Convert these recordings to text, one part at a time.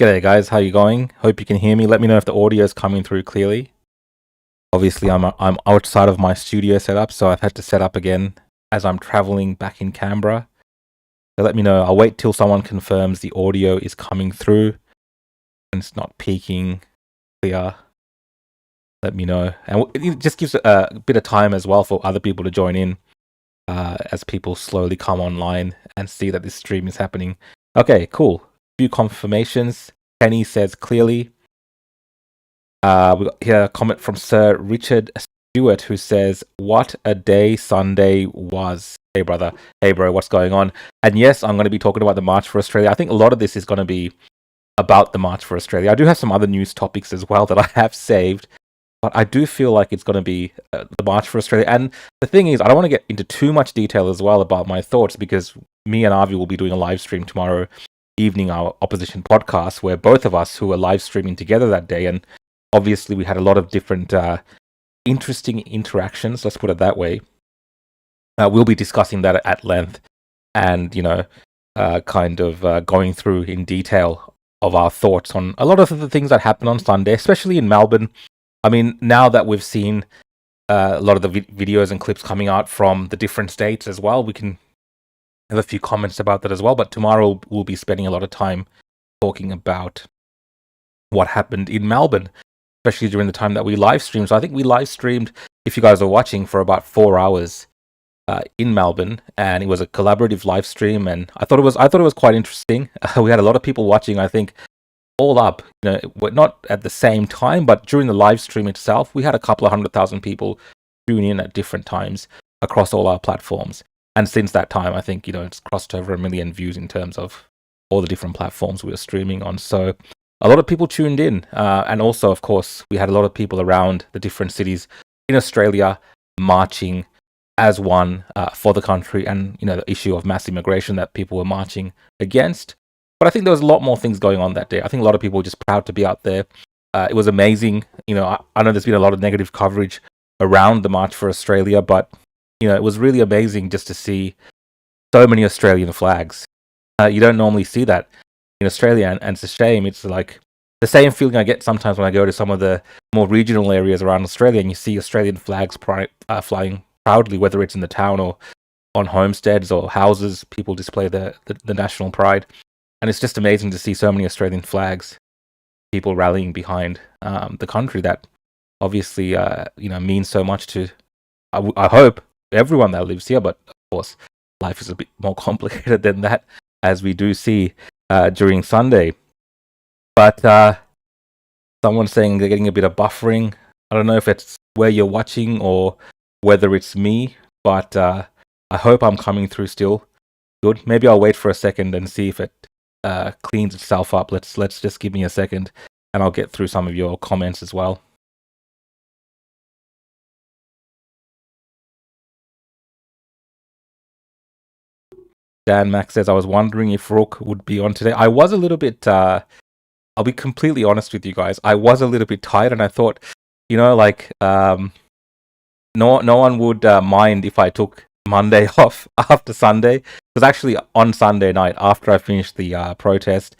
G'day guys, how you going? Hope you can hear me. Let me know if the audio is coming through clearly. Obviously, I'm outside of my studio setup, so I've had to set up again as I'm traveling back in Canberra. So let me know. I'll wait till someone confirms the audio is coming through and it's not peaking clear. Let me know, and it just gives a bit of time as well for other people to join in as people slowly come online and see that this stream is happening. Okay, cool. Few confirmations. Penny says clearly. We got here a comment from Sir Richard Stewart who says, "What a day Sunday was." Hey brother, hey bro, what's going on? And yes, I'm going to be talking about the March for Australia. I think a lot of this is going to be about the March for Australia. I do have some other news topics as well that I have saved, but I do feel like it's going to be the March for Australia. And the thing is, I don't want to get into too much detail as well about my thoughts because me and Avi will be doing a live stream tomorrow evening, our opposition podcast, where both of us who were live streaming together that day, and obviously we had a lot of different interesting interactions, let's put it that way. We'll be discussing that at length and, going through in detail of our thoughts on a lot of the things that happened on Sunday, especially in Melbourne. I mean, now that we've seen a lot of the videos and clips coming out from the different states as well, we can have a few comments about that as well. But tomorrow we'll be spending a lot of time talking about what happened in Melbourne, especially during the time that we live streamed. So I think we live streamed, if you guys are watching, for about 4 hours in Melbourne, and it was a collaborative live stream. And I thought it was quite interesting. We had a lot of people watching. I think all up, not at the same time, but during the live stream itself, we had a couple of 100,000 people tune in at different times across all our platforms. And since that time, I think it's crossed over 1 million views in terms of all the different platforms we were streaming on. So a lot of people tuned in, and also, of course, we had a lot of people around the different cities in Australia marching as one for the country, and the issue of mass immigration that people were marching against. But I think there was a lot more things going on that day. I think a lot of people were just proud to be out there. It was amazing. I know there's been a lot of negative coverage around the March for Australia, but it was really amazing just to see so many Australian flags. You don't normally see that in Australia, and it's a shame. It's like the same feeling I get sometimes when I go to some of the more regional areas around Australia and you see Australian flags flying proudly, whether it's in the town or on homesteads or houses. People display the national pride, and it's just amazing to see so many Australian flags, people rallying behind the country that obviously means so much to I hope everyone that lives here. But of course, life is a bit more complicated than that, as we do see during Sunday. But someone's saying they're getting a bit of buffering. I don't know if it's where you're watching or whether it's me, but I hope I'm coming through still good. Maybe I'll wait for a second and see if it cleans itself up. Let's just give me a second, and I'll get through some of your comments as well. Dan Max says, I was wondering if Rook would be on today. I was a little bit, I'll be completely honest with you guys. I was a little bit tired, and I thought, no one would mind if I took Monday off after Sunday. Because actually on Sunday night, after I finished the protest,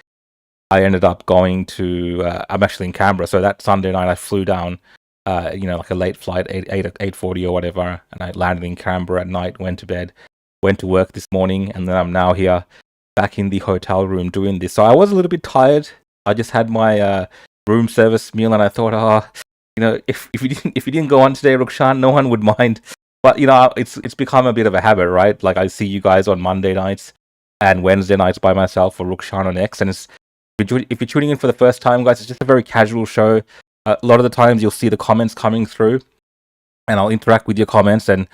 I ended up going to, I'm actually in Canberra. So that Sunday night I flew down, like a late flight, 8:40 or whatever. And I landed in Canberra at night, went to bed, went to work this morning, and then I'm now here back in the hotel room doing this. So I was a little bit tired. I just had my room service meal, and I thought, if you didn't go on today, Rukshan, no one would mind. But it's become a bit of a habit, right? Like I see you guys on Monday nights and Wednesday nights by myself for Rukshan On X, and if you're tuning in for the first time, guys, it's just a very casual show. A lot of the times you'll see the comments coming through, and I'll interact with your comments. And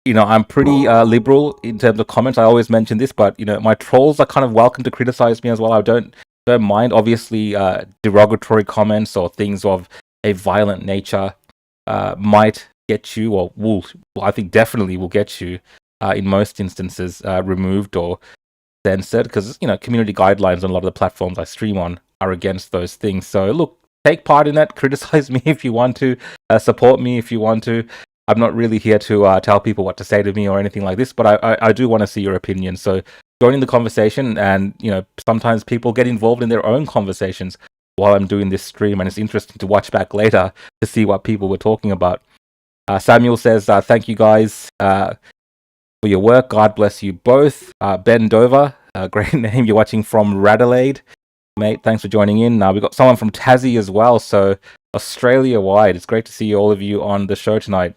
I'm pretty liberal in terms of comments. I always mention this, but my trolls are kind of welcome to criticize me as well. I don't mind. Obviously, derogatory comments or things of a violent nature might get you, or I think definitely will get you, in most instances, removed or censored, because community guidelines on a lot of the platforms I stream on are against those things. So look, take part in that. Criticize me if you want to. Support me if you want to. I'm not really here to tell people what to say to me or anything like this, but I do want to see your opinion. So joining the conversation, and sometimes people get involved in their own conversations while I'm doing this stream, and it's interesting to watch back later to see what people were talking about. Samuel says, thank you guys for your work. God bless you both. Ben Dover, great name. You're watching from Radelaide. Mate, thanks for joining in. We've got someone from Tassie as well, so Australia-wide. It's great to see all of you on the show tonight.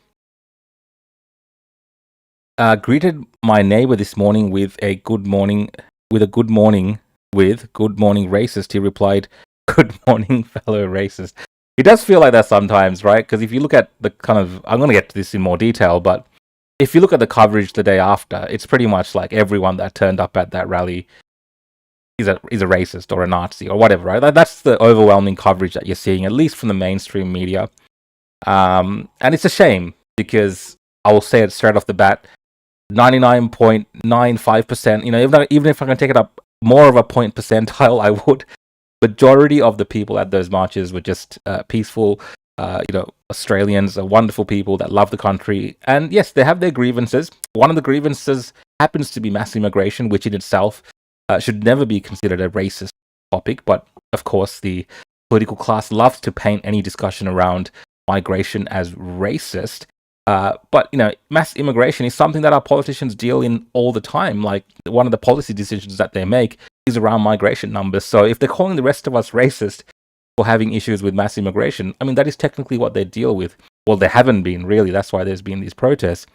Greeted my neighbor this morning with a good morning, good morning racist. He replied, good morning, fellow racist. It does feel like that sometimes, right? Because if you look at the kind of, I'm going to get to this in more detail, but if you look at the coverage the day after, it's pretty much like everyone that turned up at that rally is a racist or a Nazi or whatever, right? That's the overwhelming coverage that you're seeing, at least from the mainstream media. And it's a shame, because I will say it straight off the bat, 99.95%, even if I can take it up more of a point percentile, I would. Majority of the people at those marches were just peaceful, Australians, wonderful people that love the country. And yes, they have their grievances. One of the grievances happens to be mass immigration, which in itself should never be considered a racist topic. But of course, the political class loves to paint any discussion around migration as racist. But mass immigration is something that our politicians deal in all the time. Like, one of the policy decisions that they make is around migration numbers. So if they're calling the rest of us racist for having issues with mass immigration, I mean, that is technically what they deal with. Well, they haven't been, really. That's why there's been these protests.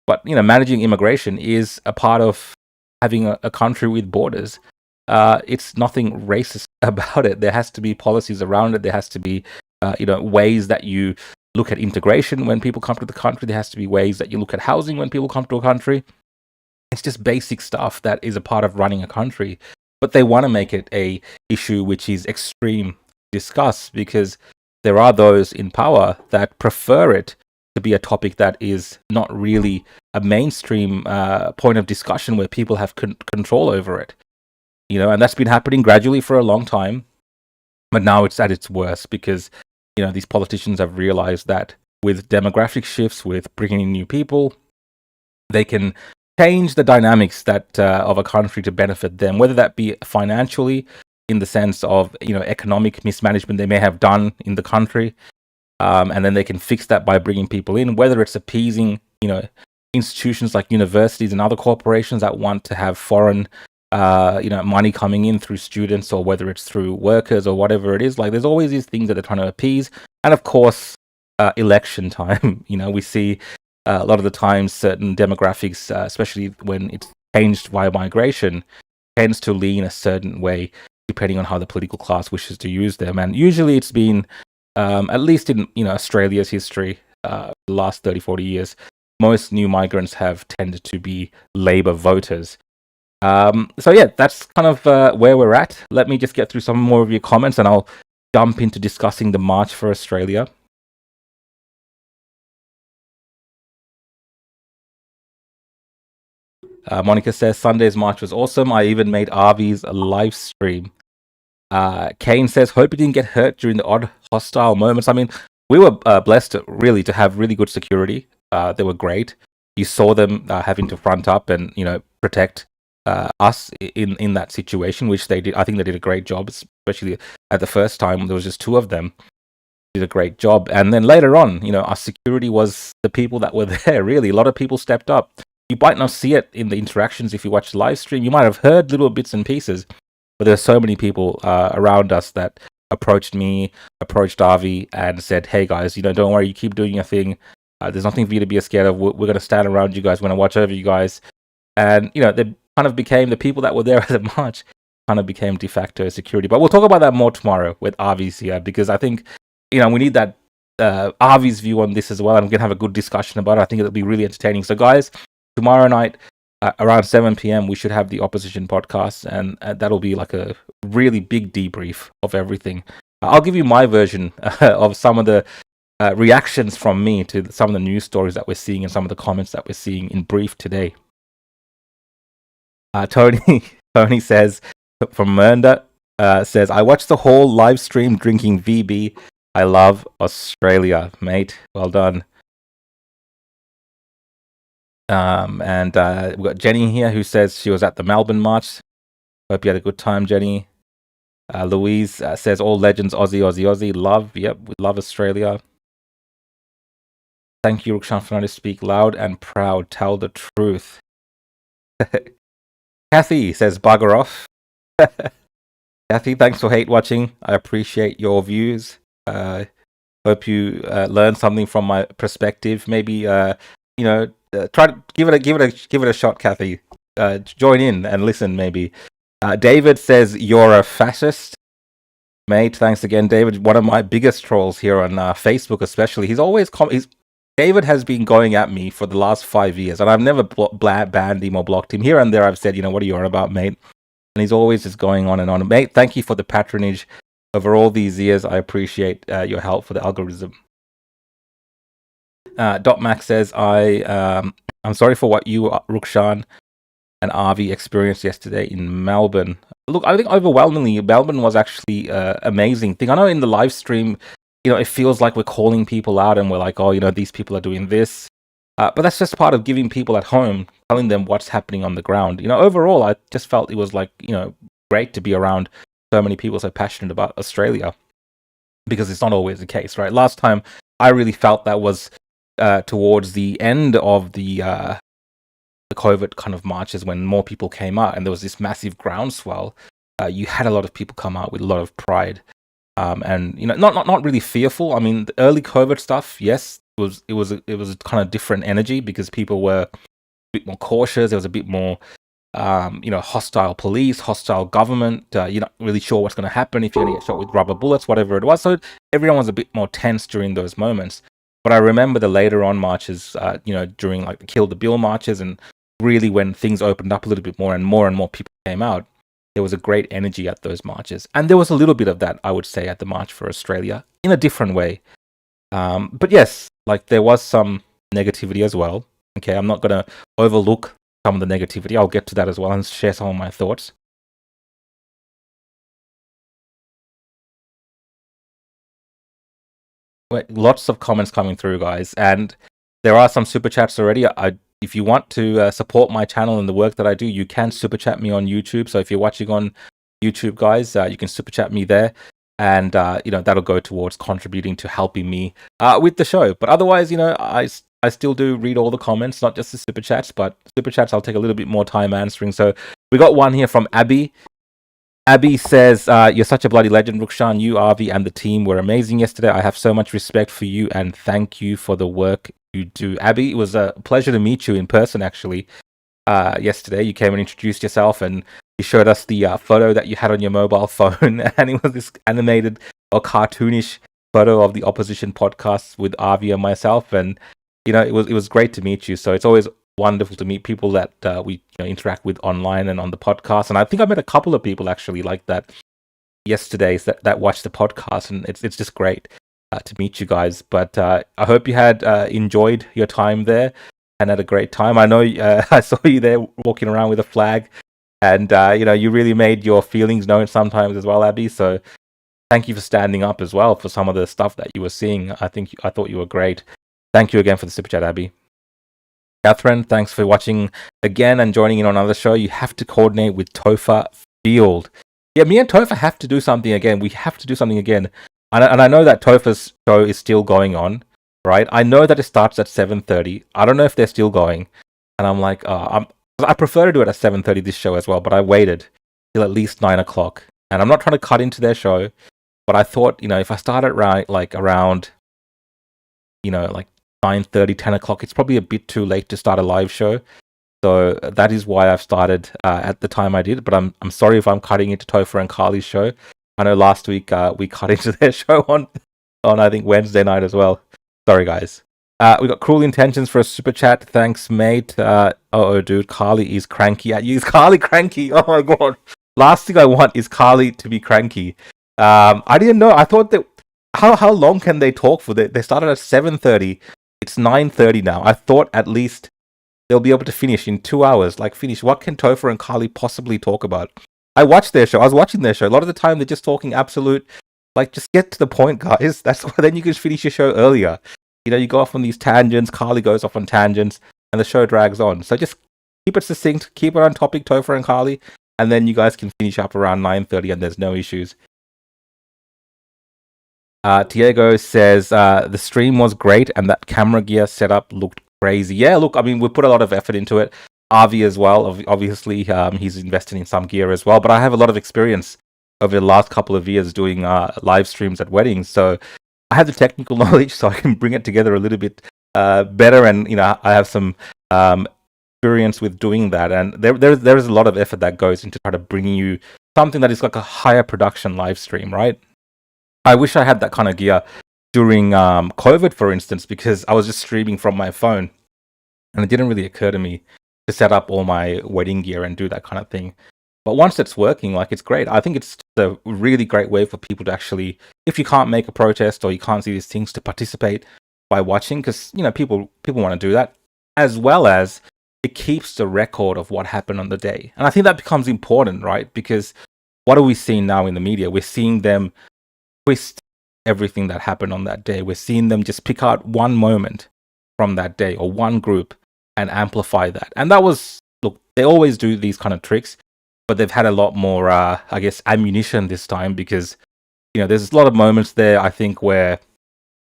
But managing immigration is a part of having a country with borders. It's nothing racist about it. There has to be policies around it. There has to be ways that you look at integration when people come to the country. There has to be ways that you look at housing when people come to a country. It's just basic stuff that is a part of running a country. But they want to make it a issue which is extreme to discuss, because there are those in power that prefer it to be a topic that is not really a mainstream point of discussion where people have control over it. And that's been happening gradually for a long time. But now it's at its worst, because these politicians have realized that with demographic shifts, with bringing in new people, they can change the dynamics that of a country to benefit them, whether that be financially, in the sense of economic mismanagement they may have done in the country, and then they can fix that by bringing people in, whether it's appeasing institutions like universities and other corporations that want to have foreign money coming in through students, or whether it's through workers or whatever it is. Like, there's always these things that they're trying to appease. And of course, election time, we see a lot of the times certain demographics, especially when it's changed via migration, tends to lean a certain way depending on how the political class wishes to use them. And usually it's been, at least in Australia's history, the last 30-40 years, most new migrants have tended to be Labour voters. So yeah, that's kind of where we're at. Let me just get through some more of your comments, and I'll jump into discussing the March for Australia. Monica says, Sunday's march was awesome. I even made Arvy's live stream. Kane says, hope you didn't get hurt during the odd hostile moments. I mean, we were blessed really to have really good security. They were great. You saw them having to front up and protect us in that situation, which they did. I think they did a great job, especially at the first time. There was just two of them. Did a great job. And then later on, our security was the people that were there. Really, a lot of people stepped up. You might not see it in the interactions if you watch the live stream. You might have heard little bits and pieces, but there's so many people around us that approached me, approached Avi, and said, hey guys, don't worry, you keep doing your thing. There's nothing for you to be scared of. We're going to stand around you guys. We're going to watch over you guys. And, they kind of became, the people that were there at the march kind of became de facto security. But we'll talk about that more tomorrow with Avi's here, because I think, we need that Avi's view on this as well. And we're going to have a good discussion about it. I think it'll be really entertaining. So guys, tomorrow night, around 7 p.m, we should have the opposition podcast, and that'll be like a really big debrief of everything. I'll give you my version of some of the reactions from me to some of the news stories that we're seeing and some of the comments that we're seeing in brief today. Tony says, from Mernda, says, I watched the whole live stream drinking VB. I love Australia, mate. Well done. And we've got Jenny here who says she was at the Melbourne March. Hope you had a good time, Jenny. Louise says all legends Aussie, Aussie, Aussie. Love, yep, we love Australia. Thank you, Rukshan, for to speak loud and proud. Tell the truth. Kathy says bugger off. Kathy, thanks for hate watching. I appreciate your views. Hope you learned something from my perspective. Maybe try to give it a shot, Kathy. Join in and listen, maybe. David says you're a fascist, mate. Thanks again, David. One of my biggest trolls here on Facebook, especially. He's always David has been going at me for the last 5 years, and I've never banned him or blocked him. Here and there, I've said, what are you on about, mate? And he's always just going on and on. Mate, thank you for the patronage over all these years. I appreciate your help for the algorithm. Max says, I'm sorry for what you, Rukshan, and Avi experienced yesterday in Melbourne. Look, I think overwhelmingly, Melbourne was actually amazing thing. I know in the live stream, it feels like we're calling people out and we're like, oh, these people are doing this. But that's just part of giving people at home, telling them what's happening on the ground. Overall, I just felt it was like, great to be around so many people so passionate about Australia, because it's not always the case, right? Last time I really felt that was towards the end of the COVID kind of marches, when more people came out and there was this massive groundswell. You had a lot of people come out with a lot of pride, and not really fearful. I mean, the early COVID stuff, yes, it was a kind of different energy because people were a bit more cautious. There was a bit more hostile police, hostile government. You're not really sure what's going to happen if you're going to get shot with rubber bullets, whatever it was. So everyone was a bit more tense during those moments. But I remember the later on marches, during like the Kill the Bill marches, and really when things opened up a little bit more and more people came out, there was a great energy at those marches. And there was a little bit of that, I would say, at the March for Australia in a different way. But yes, like there was some negativity as well. Okay, I'm not going to overlook some of the negativity. I'll get to that as well and share some of my thoughts. Lots of comments coming through, guys, and there are some super chats already. If you want to support my channel and the work that I do, you can super chat me on YouTube. So if you're watching on YouTube, guys, you can super chat me there, and that'll go towards contributing to helping me with the show. But otherwise, I still do read all the comments, not just the super chats, but super chats I'll take a little bit more time answering. So we got one here from Abby. Abby says, you're such a bloody legend, Rukshan. You, Avi, and the team were amazing yesterday. I have so much respect for you and thank you for the work you do. Abby, it was a pleasure to meet you in person, actually. Yesterday, you came and introduced yourself and you showed us the photo that you had on your mobile phone. And it was this animated or cartoonish photo of the opposition podcast with Avi and myself. And, it was great to meet you. So it's always wonderful to meet people that we interact with online and on the podcast. And I think I met a couple of people actually like that yesterday that watched the podcast, and it's just great to meet you guys. But I hope you had enjoyed your time there and had a great time. I know I saw you there walking around with a flag, and you really made your feelings known sometimes as well, Abby. So thank you for standing up as well for some of the stuff that you were seeing. I thought you were great. Thank you again for the super chat, Abby. Catherine, thanks for watching again and joining in on another show. You have to coordinate with Topher Field. Yeah, me and Topher have to do something again. We have to do something again. And I know that Topher's show is still going on, right? I know that it starts at 7:30. I don't know if they're still going. And I'm like, I prefer to do it at 7:30 this show as well, but I waited till at least 9 o'clock. And I'm not trying to cut into their show, but I thought, if I start at around 9:30, 10 o'clock, it's probably a bit too late to start a live show. So that is why I've started at the time I did. But I'm sorry if I'm cutting into Topher and Carly's show. I know last week we cut into their show on I think Wednesday night as well. Sorry, guys. We got Cruel Intentions for a super chat. Thanks, mate. Dude, Carly is cranky at you. Is Carly cranky? Oh my god. Last thing I want is Carly to be cranky. I didn't know. I thought that how long can they talk for? They started at 7:30. It's 9:30 now. I thought at least they'll be able to finish in 2 hours. Finish. What can Topher and Carly possibly talk about? I watched their show. I was watching their show. A lot of the time they're just talking absolute, just get to the point, guys. That's why then you can finish your show earlier. You go off on these tangents. Carly goes off on tangents. and the show drags on. So just keep it succinct, keep it on topic, Topher and Carly, and then you guys can finish up around 9:30, and there's no issues. Diego says the stream was great, and that camera gear setup looked crazy. Yeah, look, I mean, we put a lot of effort into it. Avi as well, obviously, he's invested in some gear as well. But I have a lot of experience over the last couple of years doing live streams at weddings, so I have the technical knowledge, so I can bring it together a little bit better. And I have some experience with doing that, and there is a lot of effort that goes into try to bring you something that is like a higher production live stream, right? I wish I had that kind of gear during COVID, for instance, because I was just streaming from my phone, and it didn't really occur to me to set up all my wedding gear and do that kind of thing. But once it's working, like, it's great. I think it's a really great way for people to actually, if you can't make a protest or you can't see these things, to participate by watching, because people want to do that, as well as it keeps the record of what happened on the day. And I think that becomes important, right? Because what are we seeing now in the media? We're seeing them twist everything that happened on that day. We're seeing them just pick out one moment from that day or one group and amplify that. And that was, look, they always do these kind of tricks, but they've had a lot more, I guess, ammunition this time, because there's a lot of moments there, I think, where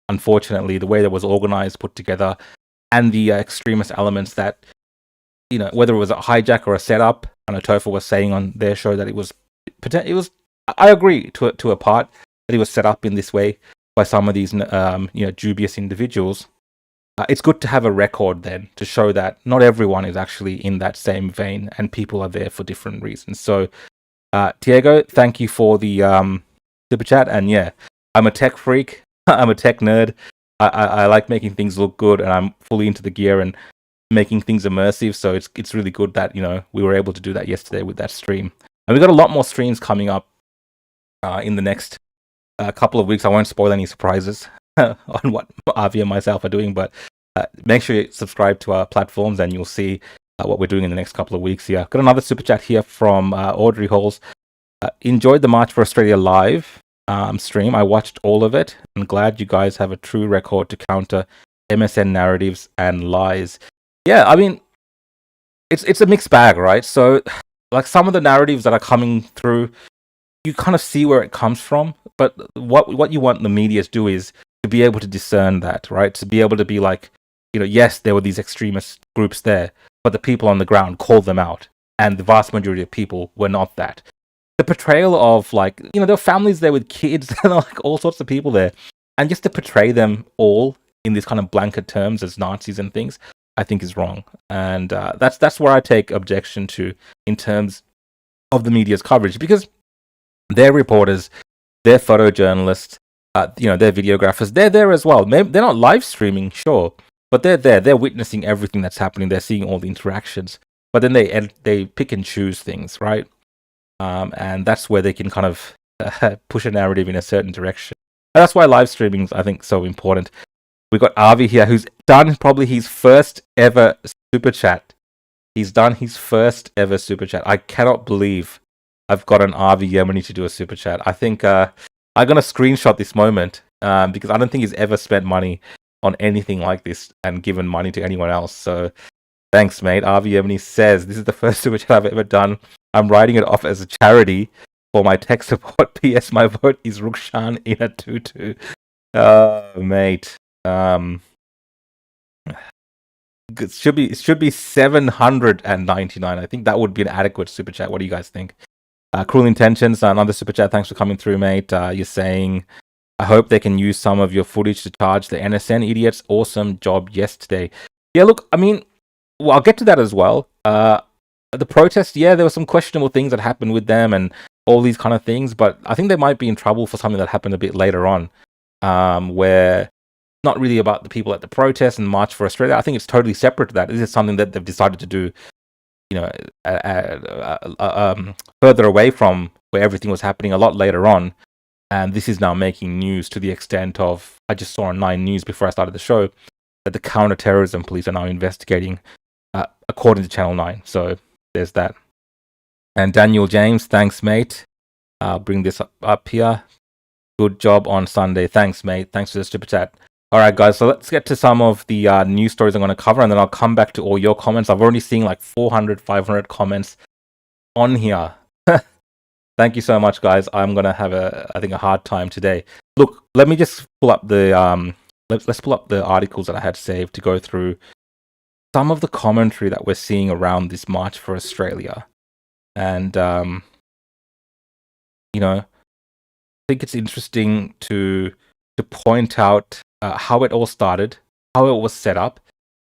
unfortunately the way that was organized, put together, and the extremist elements that, whether it was a hijack or a setup. I know Topher was saying on their show that it was. I agree to a part that it was set up in this way by some of these dubious individuals. It's good to have a record then to show that not everyone is actually in that same vein, and people are there for different reasons. So, Diego, thank you for the super chat. And yeah, I'm a tech freak. I'm a tech nerd. I like making things look good, and I'm fully into the gear and making things immersive. So it's really good that we were able to do that yesterday with that stream, and we got a lot more streams coming up in the next couple of weeks. I won't spoil any surprises on what Avi and myself are doing, but make sure you subscribe to our platforms, and you'll see what we're doing in the next couple of weeks here. Got another super chat here from Audrey Halls. Enjoyed the March for Australia live stream. I watched all of it, and glad you guys have a true record to counter MSN narratives and lies. Yeah, I mean, it's a mixed bag, right? So, like, some of the narratives that are coming through, you kind of see where it comes from, but what you want the media to do is to be able to discern that, right? To be able to be like, yes, there were these extremist groups there, but the people on the ground called them out, and the vast majority of people were not that. The portrayal of, like, there were families there with kids and like all sorts of people there, and just to portray them all in these kind of blanket terms as Nazis and things, I think is wrong. And that's where I take objection to in terms of the media's coverage, because they're reporters, they're photojournalists, they're videographers, they're there as well. Maybe they're not live streaming, sure, but they're there. They're witnessing everything that's happening. They're seeing all the interactions. But then they pick and choose things, right? And that's where they can kind of push a narrative in a certain direction. And that's why live streaming is, I think, so important. We've got Avi here, who's done probably his first ever super chat. He's done his first ever super chat. I cannot believe I've got an Avi Yemeni to do a super chat. I think I'm going to screenshot this moment because I don't think he's ever spent money on anything like this and given money to anyone else. So thanks, mate. Avi Yemeni says, this is the first super chat I've ever done. I'm writing it off as a charity for my tech support. P.S. My vote is Rukshan in a tutu. Mate. It should be 799. I think that would be an adequate super chat. What do you guys think? Cruel Intentions, another super chat. Thanks for coming through, mate. You're saying, I hope they can use some of your footage to charge the NSN idiots. Awesome job yesterday. Yeah, look, I mean, well, I'll get to that as well. The protest, yeah, there were some questionable things that happened with them and all these kind of things, but I think they might be in trouble for something that happened a bit later on, where not really about the people at the protest and March for Australia. I think it's totally separate to that. This is something that they've decided to do, further away from where everything was happening a lot later on. And this is now making news to the extent of, I just saw on 9 News before I started the show, that the counter-terrorism police are now investigating, according to Channel 9. So there's that. And Daniel James, thanks, mate. I'll bring this up here. Good job on Sunday. Thanks, mate. Thanks for the super chat. All right, guys. So let's get to some of the news stories I'm going to cover, and then I'll come back to all your comments. I've already seen like 400, 500 comments on here. Thank you so much, guys. I'm going to have I think, a hard time today. Look, let me just pull up the let's pull up the articles that I had saved to go through some of the commentary that we're seeing around this March for Australia, and I think it's interesting to point out how it all started, how it was set up,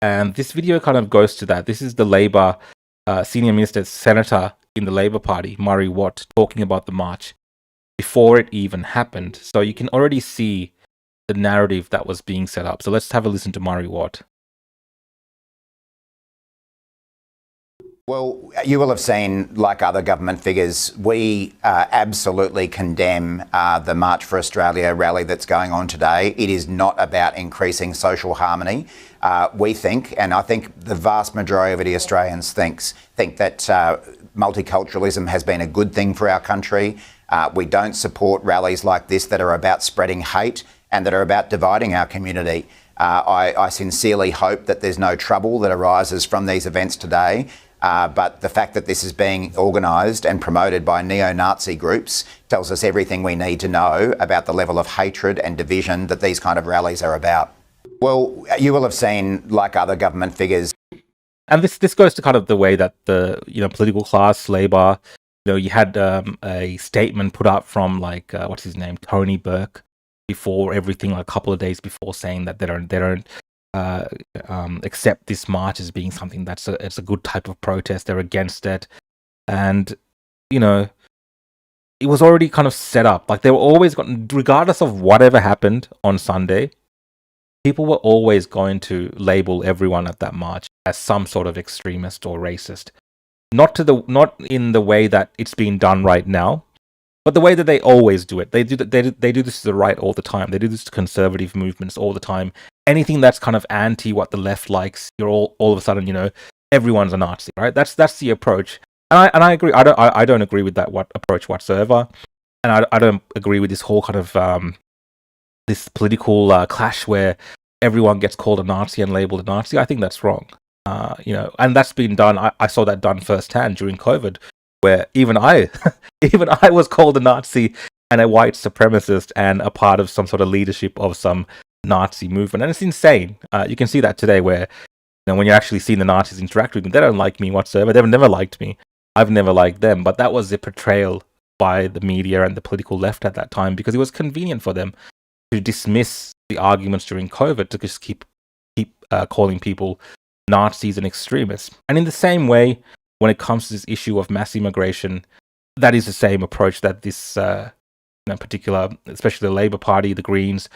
and this video kind of goes to that. This is the Labor senior minister, senator in the Labor Party, Murray Watt, talking about the march before it even happened. So you can already see the narrative that was being set up. So let's have a listen to Murray Watt. Well, you will have seen, like other government figures, we absolutely condemn the March for Australia rally that's going on today. It is not about increasing social harmony. We think, and I think the vast majority of the Australians think that multiculturalism has been a good thing for our country. We don't support rallies like this that are about spreading hate and that are about dividing our community. I sincerely hope that there's no trouble that arises from these events today. But the fact that this is being organised and promoted by neo-Nazi groups tells us everything we need to know about the level of hatred and division that these kind of rallies are about. Well, you will have seen, like other government figures. And this goes to kind of the way that the political class, Labor, you had a statement put out from what's his name, Tony Burke, before everything, like a couple of days before, saying that they don't accept this march as being something it's a good type of protest. They're against it, and it was already kind of set up. Like they were always going, regardless of whatever happened on Sunday, people were always going to label everyone at that march as some sort of extremist or racist. Not in the way that it's being done right now, but the way that they always do it. They do this to the right all the time. They do this to conservative movements all the time. Anything that's kind of anti what the left likes, you're all of a sudden, everyone's a Nazi, right? That's the approach, and I agree. I don't agree with that approach whatsoever, and I don't agree with this whole kind of this political clash where everyone gets called a Nazi and labeled a Nazi. I think that's wrong, and that's been done. I saw that done firsthand during COVID, where even I was called a Nazi and a white supremacist and a part of some sort of leadership of some Nazi movement, and it's insane. You can see that today, where when you're actually seeing the Nazis interact with me, they don't like me whatsoever. They've never liked me. I've never liked them. But that was the portrayal by the media and the political left at that time, because it was convenient for them to dismiss the arguments during COVID to just keep calling people Nazis and extremists. And in the same way, when it comes to this issue of mass immigration, that is the same approach that this particular, especially the Labour Party, the Greens,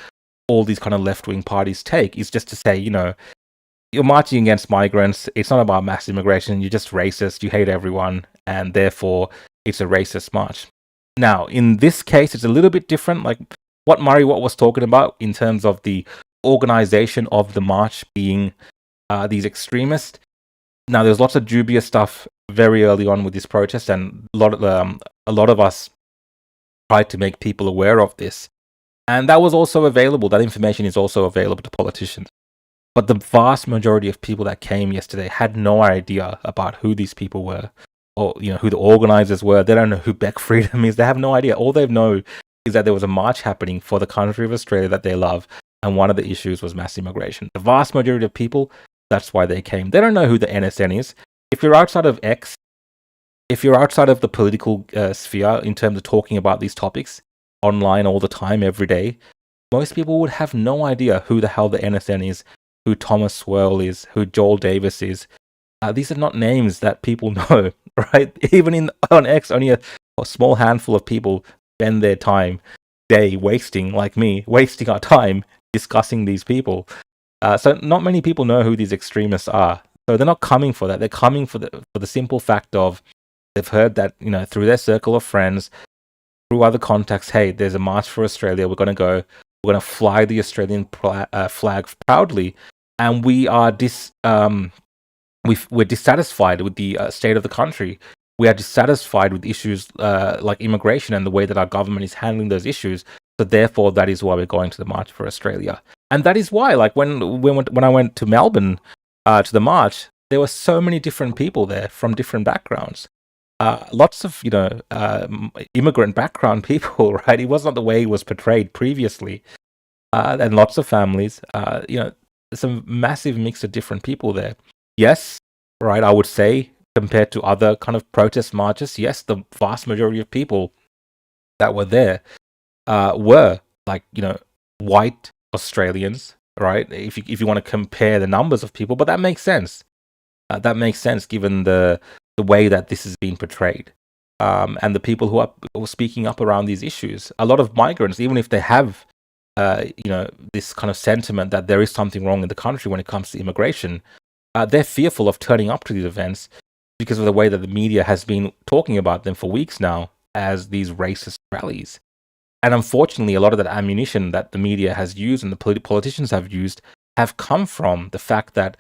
all these kind of left-wing parties take, is just to say, you're marching against migrants. It's not about mass immigration. You're just racist. You hate everyone, and therefore it's a racist march. Now, in this case, it's a little bit different. Like what Murray Watt was talking about in terms of the organization of the march being these extremists. Now, there's lots of dubious stuff very early on with this protest, and a lot of us tried to make people aware of this. And that was also available. That information is also available to politicians. But the vast majority of people that came yesterday had no idea about who these people were, or who the organizers were. They don't know who Beck Freedom is. They have no idea. All they know is that there was a march happening for the country of Australia that they love, and one of the issues was mass immigration. The vast majority of people, that's why they came. They don't know who the NSN is. If you're outside of X, if you're outside of the political sphere in terms of talking about these topics online all the time, every day, most people would have no idea who the hell the NSN is, who Thomas Swirl is, who Joel Davis is. These are not names that people know, right? Even on X, only a small handful of people spend their time, wasting our time discussing these people. So not many people know who these extremists are. So they're not coming for that. They're coming for the simple fact of they've heard that, through their circle of friends, through other contacts, hey, there's a March for Australia. We're going to go. We're going to fly the Australian flag proudly, and we are we're dissatisfied with the state of the country. We are dissatisfied with issues like immigration and the way that our government is handling those issues. So therefore, that is why we're going to the March for Australia. And that is why, like when I went to Melbourne to the march, there were so many different people there from different backgrounds. Lots of immigrant background people, right? It was not the way it was portrayed previously, and lots of families. Some massive mix of different people there. Yes, right. I would say compared to other kind of protest marches, yes, the vast majority of people that were there were like white Australians, right? If you want to compare the numbers of people, but that makes sense. That makes sense given the way that this is being portrayed, and the people who are speaking up around these issues. A lot of migrants, even if they have, this kind of sentiment that there is something wrong in the country when it comes to immigration, they're fearful of turning up to these events because of the way that the media has been talking about them for weeks now as these racist rallies. And unfortunately, a lot of that ammunition that the media has used and the politicians have used have come from the fact that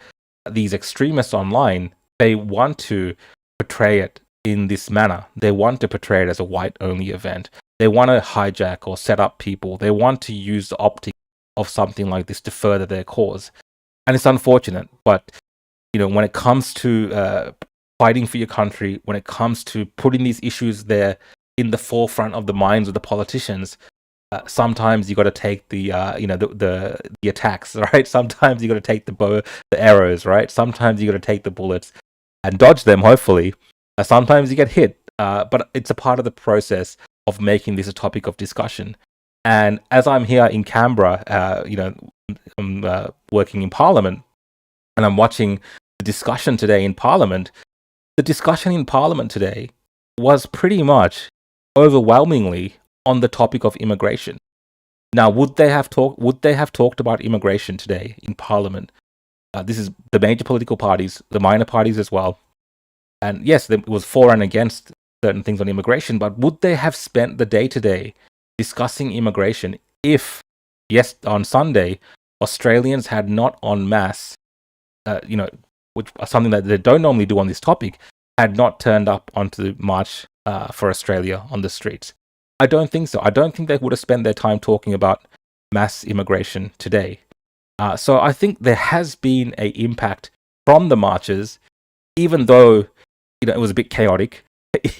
these extremists online, they want to portray it in this manner. They want to portray it as a white-only event. They want to hijack or set up people. They want to use the optics of something like this to further their cause. And it's unfortunate, but when it comes to fighting for your country, when it comes to putting these issues there in the forefront of the minds of the politicians, sometimes you got to take the attacks, right? Sometimes you got to take the arrows, right? Sometimes you got to take the bullets and dodge them. Hopefully, sometimes you get hit, but it's a part of the process of making this a topic of discussion. And as I'm here in Canberra, I'm working in Parliament, and I'm watching the discussion today in Parliament. The discussion in Parliament today was pretty much overwhelmingly on the topic of immigration. Now, would they have talked about immigration today in Parliament? This is the major political parties, the minor parties as well. And yes, it was for and against certain things on immigration, but would they have spent the day today discussing immigration if, yes, on Sunday, Australians had not en masse, which is something that they don't normally do on this topic, had not turned up onto the March for Australia on the streets? I don't think so. I don't think they would have spent their time talking about mass immigration today. So I think there has been an impact from the marches, even though it was a bit chaotic,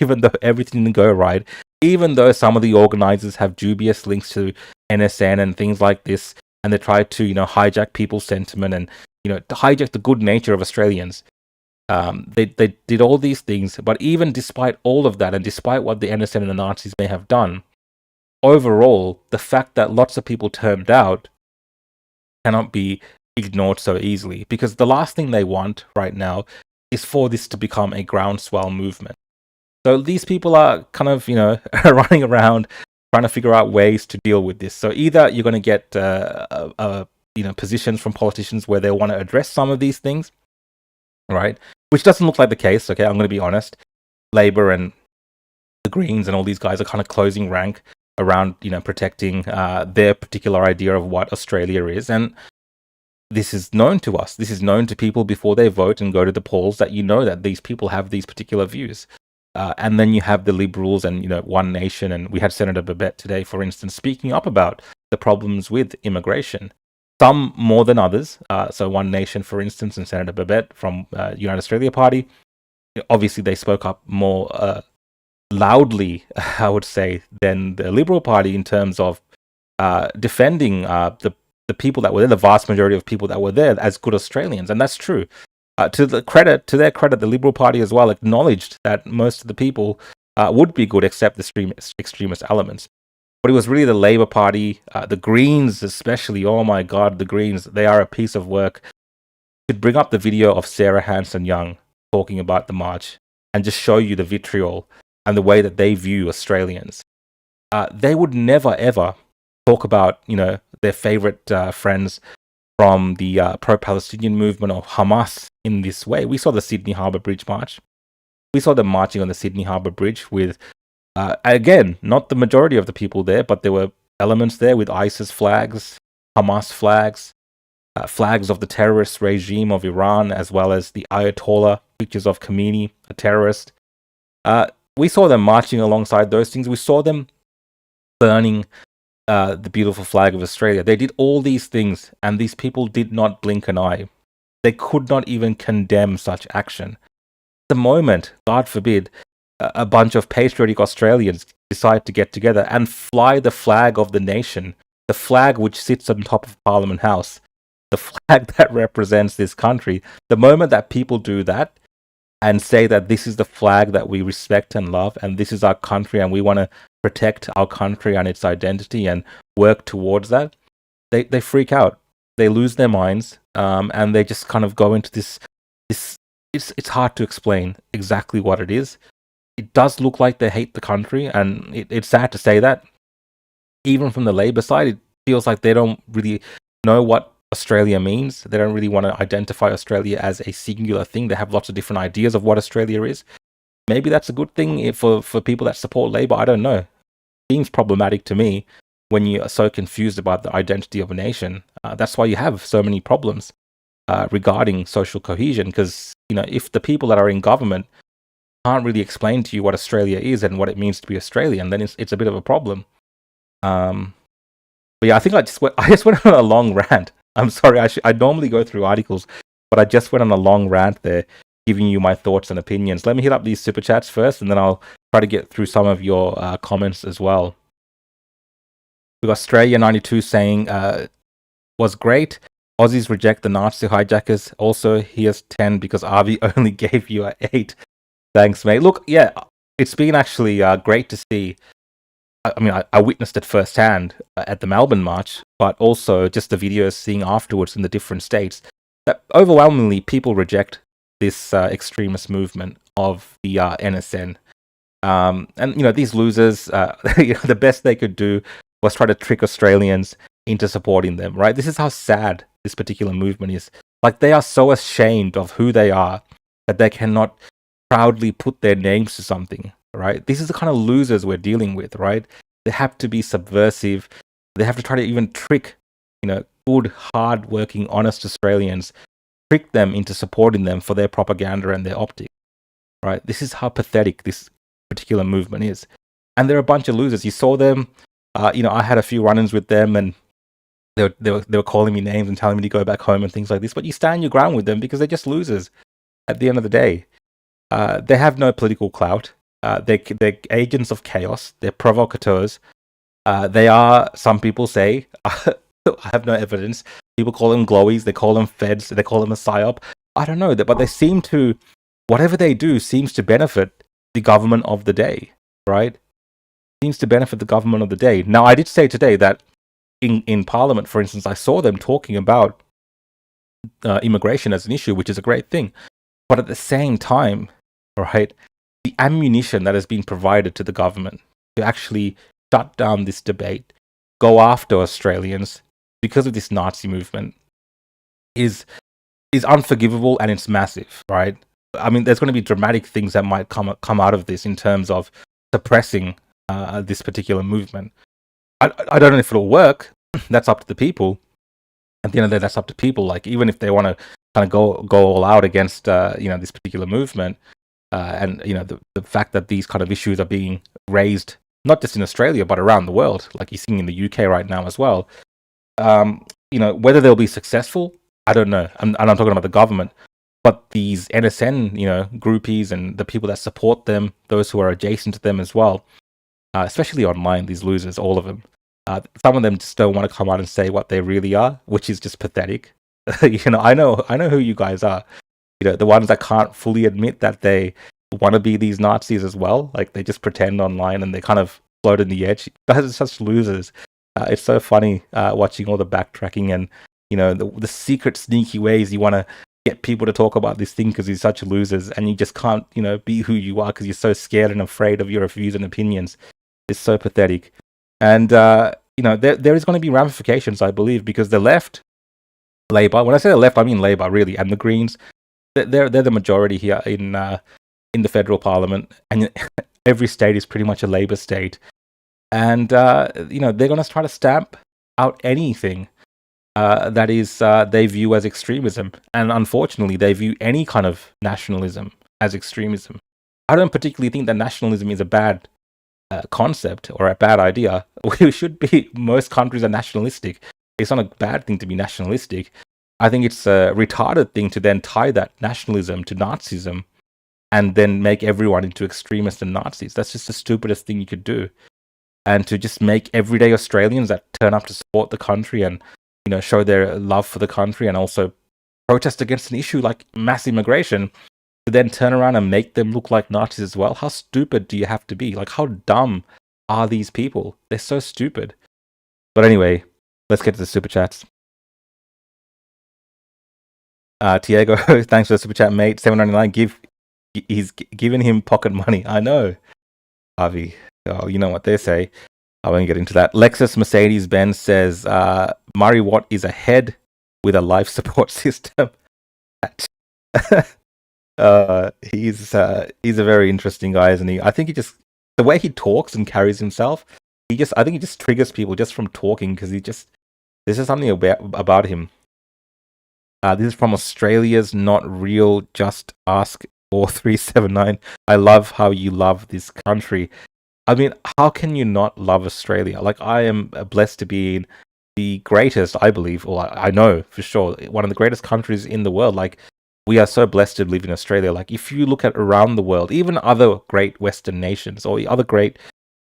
even though everything didn't go right, even though some of the organizers have dubious links to NSN and things like this, and they tried to hijack people's sentiment and to hijack the good nature of Australians. They did all these things, but even despite all of that, and despite what the NSN and the Nazis may have done, overall, the fact that lots of people turned out cannot be ignored so easily, because the last thing they want right now is for this to become a groundswell movement. So these people are kind of, running around trying to figure out ways to deal with this. So either you're going to get, positions from politicians where they want to address some of these things, right? Which doesn't look like the case, okay? I'm going to be honest. Labour and the Greens and all these guys are kind of closing rank around, protecting their particular idea of what Australia is. And this is known to us. This is known to people before they vote and go to the polls, that that these people have these particular views. And then you have the Liberals and, One Nation. And we had Senator Babette today, for instance, speaking up about the problems with immigration. Some more than others. So One Nation, for instance, and Senator Babette from United Australia Party, obviously they spoke up more loudly, I would say, than the Liberal Party in terms of defending the people that were there, the vast majority of people that were there, as good Australians. And that's true. To their credit, the Liberal Party as well acknowledged that most of the people would be good, except the extremist elements. But it was really the Labour Party, the Greens especially. Oh my God, the Greens, they are a piece of work. To bring up the video of Sarah Hanson-Young talking about the march and just show you the vitriol and the way that they view Australians. They would never, ever talk about, their favourite friends from the pro-Palestinian movement or Hamas in this way. We saw the Sydney Harbour Bridge march. We saw them marching on the Sydney Harbour Bridge with, again, not the majority of the people there, but there were elements there with ISIS flags, Hamas flags, flags of the terrorist regime of Iran, as well as the Ayatollah, pictures of Khomeini, a terrorist. We saw them marching alongside those things. We saw them burning the beautiful flag of Australia. They did all these things, and these people did not blink an eye. They could not even condemn such action. The moment, God forbid, a bunch of patriotic Australians decide to get together and fly the flag of the nation, the flag which sits on top of Parliament House, the flag that represents this country, the moment that people do that and say that this is the flag that we respect and love, and this is our country, and we want to protect our country and its identity and work towards that, they freak out. They lose their minds, and they just kind of go into this. It's hard to explain exactly what it is. It does look like they hate the country, and it's sad to say that. Even from the Labor side, it feels like they don't really know what Australia means. They don't really want to identify Australia as a singular thing. They have lots of different ideas of what Australia is. Maybe that's a good thing for people that support Labor. I don't know. It seems problematic to me when you are so confused about the identity of a nation. That's why you have so many problems regarding social cohesion, because if the people that are in government can't really explain to you what Australia is and what it means to be Australian, then it's a bit of a problem. But yeah, I think I just went on a long rant. I'm sorry. I normally go through articles, but I just went on a long rant there, giving you my thoughts and opinions. Let me hit up these super chats first, and then I'll try to get through some of your comments as well. We got Australia 92 saying was great. Aussies reject the Nazi hijackers. Also, here's 10 because Avi only gave you an 8. Thanks, mate. Look, yeah, it's been actually great to see. I mean, I witnessed it firsthand at the Melbourne March, but also just the videos seeing afterwards in the different states, that overwhelmingly people reject this extremist movement of the NSN. And, these losers, the best they could do was try to trick Australians into supporting them, right? This is how sad this particular movement is. Like, they are so ashamed of who they are that they cannot proudly put their names to something, right? This is the kind of losers we're dealing with, right? They have to be subversive. They have to try to even trick, good, hard-working, honest Australians, trick them into supporting them for their propaganda and their optics, right? This is how pathetic this particular movement is. And they're a bunch of losers. You saw them, I had a few run-ins with them, and they were calling me names and telling me to go back home and things like this. But you stand your ground with them because they're just losers at the end of the day. They have no political clout. They're agents of chaos. They're provocateurs. They are, some people say, I have no evidence. People call them glowies. They call them feds. They call them a psyop. I don't know, but they seem to, whatever they do seems to benefit the government of the day, right? Seems to benefit the government of the day. Now, I did say today that in Parliament, for instance, I saw them talking about immigration as an issue, which is a great thing. But at the same time, right, the ammunition that has been provided to the government to actually shut down this debate, go after Australians because of this Nazi movement is unforgivable, and it's massive, right? I mean, there's going to be dramatic things that might come out of this in terms of suppressing this particular movement. I don't know if it'll work. That's up to the people. At the end of the day, that's up to people. Like, even if they want to kind of go all out against this particular movement, and the fact that these kind of issues are being raised not just in Australia but around the world, like you're seeing in the UK right now as well. Whether they'll be successful, I don't know. And I'm talking about the government, but these NSN, groupies and the people that support them, those who are adjacent to them as well, especially online, these losers, all of them. Some of them just don't want to come out and say what they really are, which is just pathetic. I know who you guys are. The ones that can't fully admit that they want to be these Nazis as well. Like, they just pretend online and they kind of float on the edge. Guys are such losers. It's so funny watching all the backtracking and the secret, sneaky ways you want to get people to talk about this thing because you're such losers, and you just can't be who you are because you're so scared and afraid of your views and opinions. It's so pathetic. And there is going to be ramifications, I believe, because the left, Labor, when I say the left, I mean Labor, really, and the Greens, they're the majority here in the federal parliament, and every state is pretty much a Labor state. And they're going to try to stamp out anything that is they view as extremism, and unfortunately, they view any kind of nationalism as extremism. I don't particularly think that nationalism is a bad concept or a bad idea. We should be, most countries are nationalistic. It's not a bad thing to be nationalistic. I think it's a retarded thing to then tie that nationalism to Nazism and then make everyone into extremists and Nazis. That's just the stupidest thing you could do. And to just make everyday Australians that turn up to support the country and, show their love for the country and also protest against an issue like mass immigration, to then turn around and make them look like Nazis as well. How stupid do you have to be? Like, how dumb are these people? They're so stupid. But anyway, let's get to the super chats. Tiago, thanks for the super chat, mate. 799, he's giving him pocket money. I know, Avi. Oh, you know what they say. I won't get into that. Lexus Mercedes-Benz says Murray Watt is ahead with a life support system. He's a very interesting guy, isn't he? I think the way he talks and carries himself, I think he just triggers people just from talking, because this is something about him. This is from Australia's Not Real Just Ask 4379. I love how you love this country. I mean, how can you not love Australia? Like, I am blessed to be in the greatest, I believe, or I know for sure, one of the greatest countries in the world. Like, we are so blessed to live in Australia. Like, if you look at around the world, even other great Western nations or other great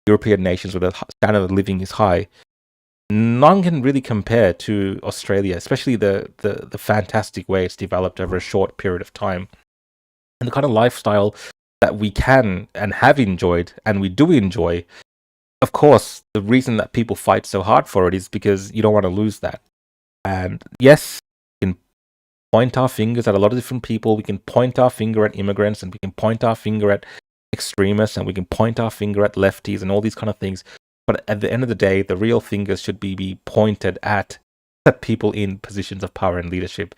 European nations where the standard of living is high, none can really compare to Australia, especially the fantastic way it's developed over a short period of time. And the kind of lifestyle that we can and have enjoyed, and we do enjoy. Of course, the reason that people fight so hard for it is because you don't want to lose that. And yes, we can point our fingers at a lot of different people. We can point our finger at immigrants, and we can point our finger at extremists, and we can point our finger at lefties and all these kind of things. But at the end of the day, the real fingers should be pointed at people in positions of power and leadership,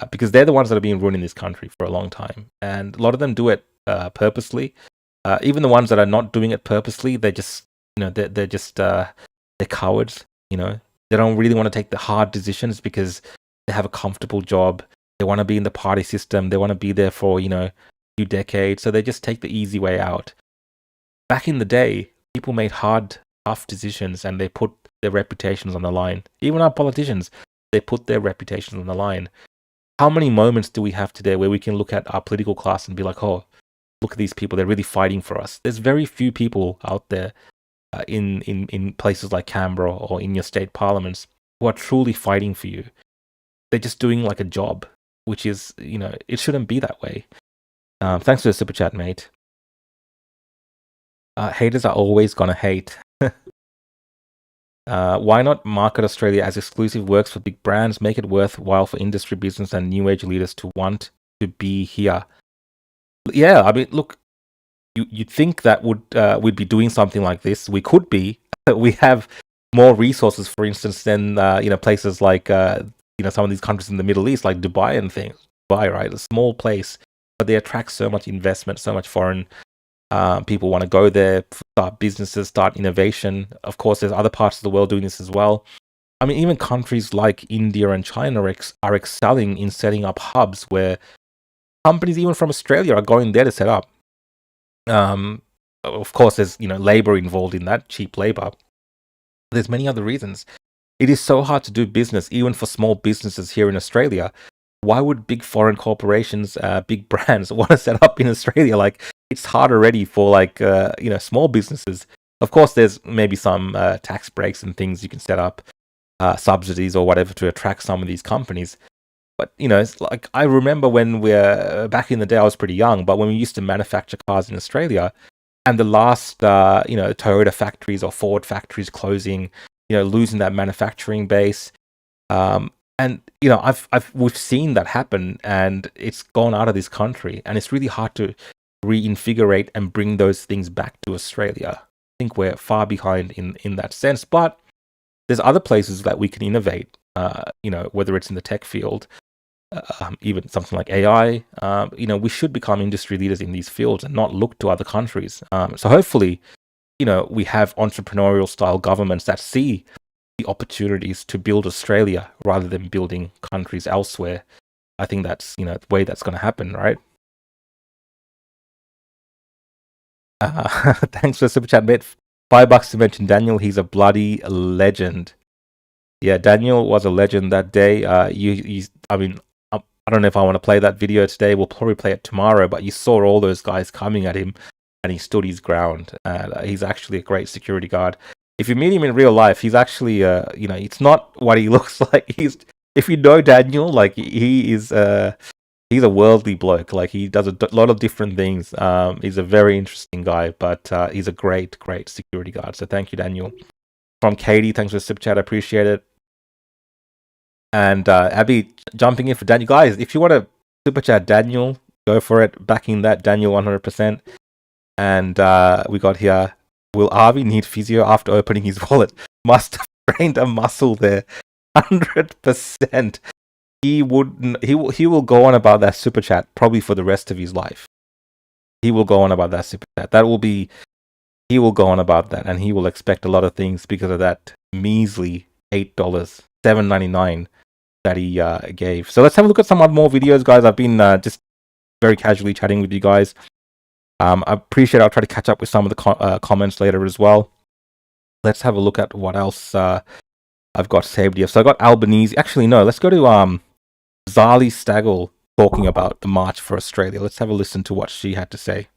because they're the ones that have been running this country for a long time. And a lot of them do it purposely. Even the ones that are not doing it purposely, they're just, they're cowards. They don't really want to take the hard decisions because they have a comfortable job. They want to be in the party system. They want to be there for, a few decades. So they just take the easy way out. Back in the day, people made hard, tough decisions, and they put their reputations on the line. Even our politicians, they put their reputations on the line. How many moments do we have today where we can look at our political class and be like, oh, look at these people, they're really fighting for us? There's very few people out there in places like Canberra or in your state parliaments who are truly fighting for you. They're just doing like a job, which is, it shouldn't be that way. Thanks for the super chat, mate. Haters are always gonna hate. Why not market Australia as exclusive works for big brands? Make it worthwhile for industry, business, and new age leaders to want to be here. Yeah, I mean, look, you'd think that we'd be doing something like this. We could be. We have more resources, for instance, than places like some of these countries in the Middle East, like Dubai and things. Dubai, right, a small place, but they attract so much investment, so much foreign. People want to go there, start businesses, start innovation. Of course, there's other parts of the world doing this as well. I mean, even countries like India and China are excelling in setting up hubs where companies, even from Australia, are going there to set up. Of course, there's labor involved in that, cheap labor. There's many other reasons. It is so hard to do business, even for small businesses here in Australia. Why would big foreign corporations, big brands want to set up in Australia? Like, it's hard already for small businesses. Of course, there's maybe some tax breaks and things you can set up, subsidies or whatever to attract some of these companies. But it's like, I remember when we're back in the day, I was pretty young, but when we used to manufacture cars in Australia, and the last Toyota factories or Ford factories closing, losing that manufacturing base, and we've seen that happen, and it's gone out of this country, and it's really hard to reinvigorate and bring those things back to Australia. I think we're far behind in that sense, but there's other places that we can innovate. Whether it's in the tech field, even something like AI. We should become industry leaders in these fields and not look to other countries. So hopefully, we have entrepreneurial style governments that see the opportunities to build Australia rather than building countries elsewhere. I think that's the way that's going to happen, right? Thanks for the super chat, mate. $5 to mention Daniel. He's a bloody legend. Yeah, Daniel was a legend that day. I mean, I don't know if I want to play that video today. We'll probably play it tomorrow. But you saw all those guys coming at him, and he stood his ground. He's actually a great security guard. If you meet him in real life, he's actually, it's not what he looks like. If you know Daniel, like he's a worldly bloke. Like he does a lot of different things. He's a very interesting guy, but he's a great security guard. So thank you, Daniel. From Katie, thanks for the super chat. I appreciate it. And Abby jumping in for Daniel. Guys, if you want to super chat Daniel, go for it. Backing that Daniel 100%. And we got here, will Avi need physio after opening his wallet? Must have sprained a muscle there. 100%. He will go on about that super chat probably for the rest of his life. He will go on about that super chat. He will go on about that, and he will expect a lot of things because of that measly $8, $7.99 that he gave. So let's have a look at some more videos, guys. I've been just very casually chatting with you guys. I appreciate it. I'll try to catch up with some of the comments later as well. Let's have a look at what else I've got saved here. So I got Albanese. Actually, no. Let's go to Zali Stagel talking about the March for Australia. Let's have a listen to what she had to say.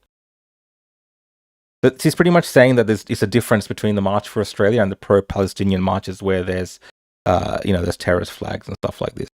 But she's pretty much saying that it's a difference between the March for Australia and the pro-Palestinian marches where there's there's terrorist flags and stuff like this.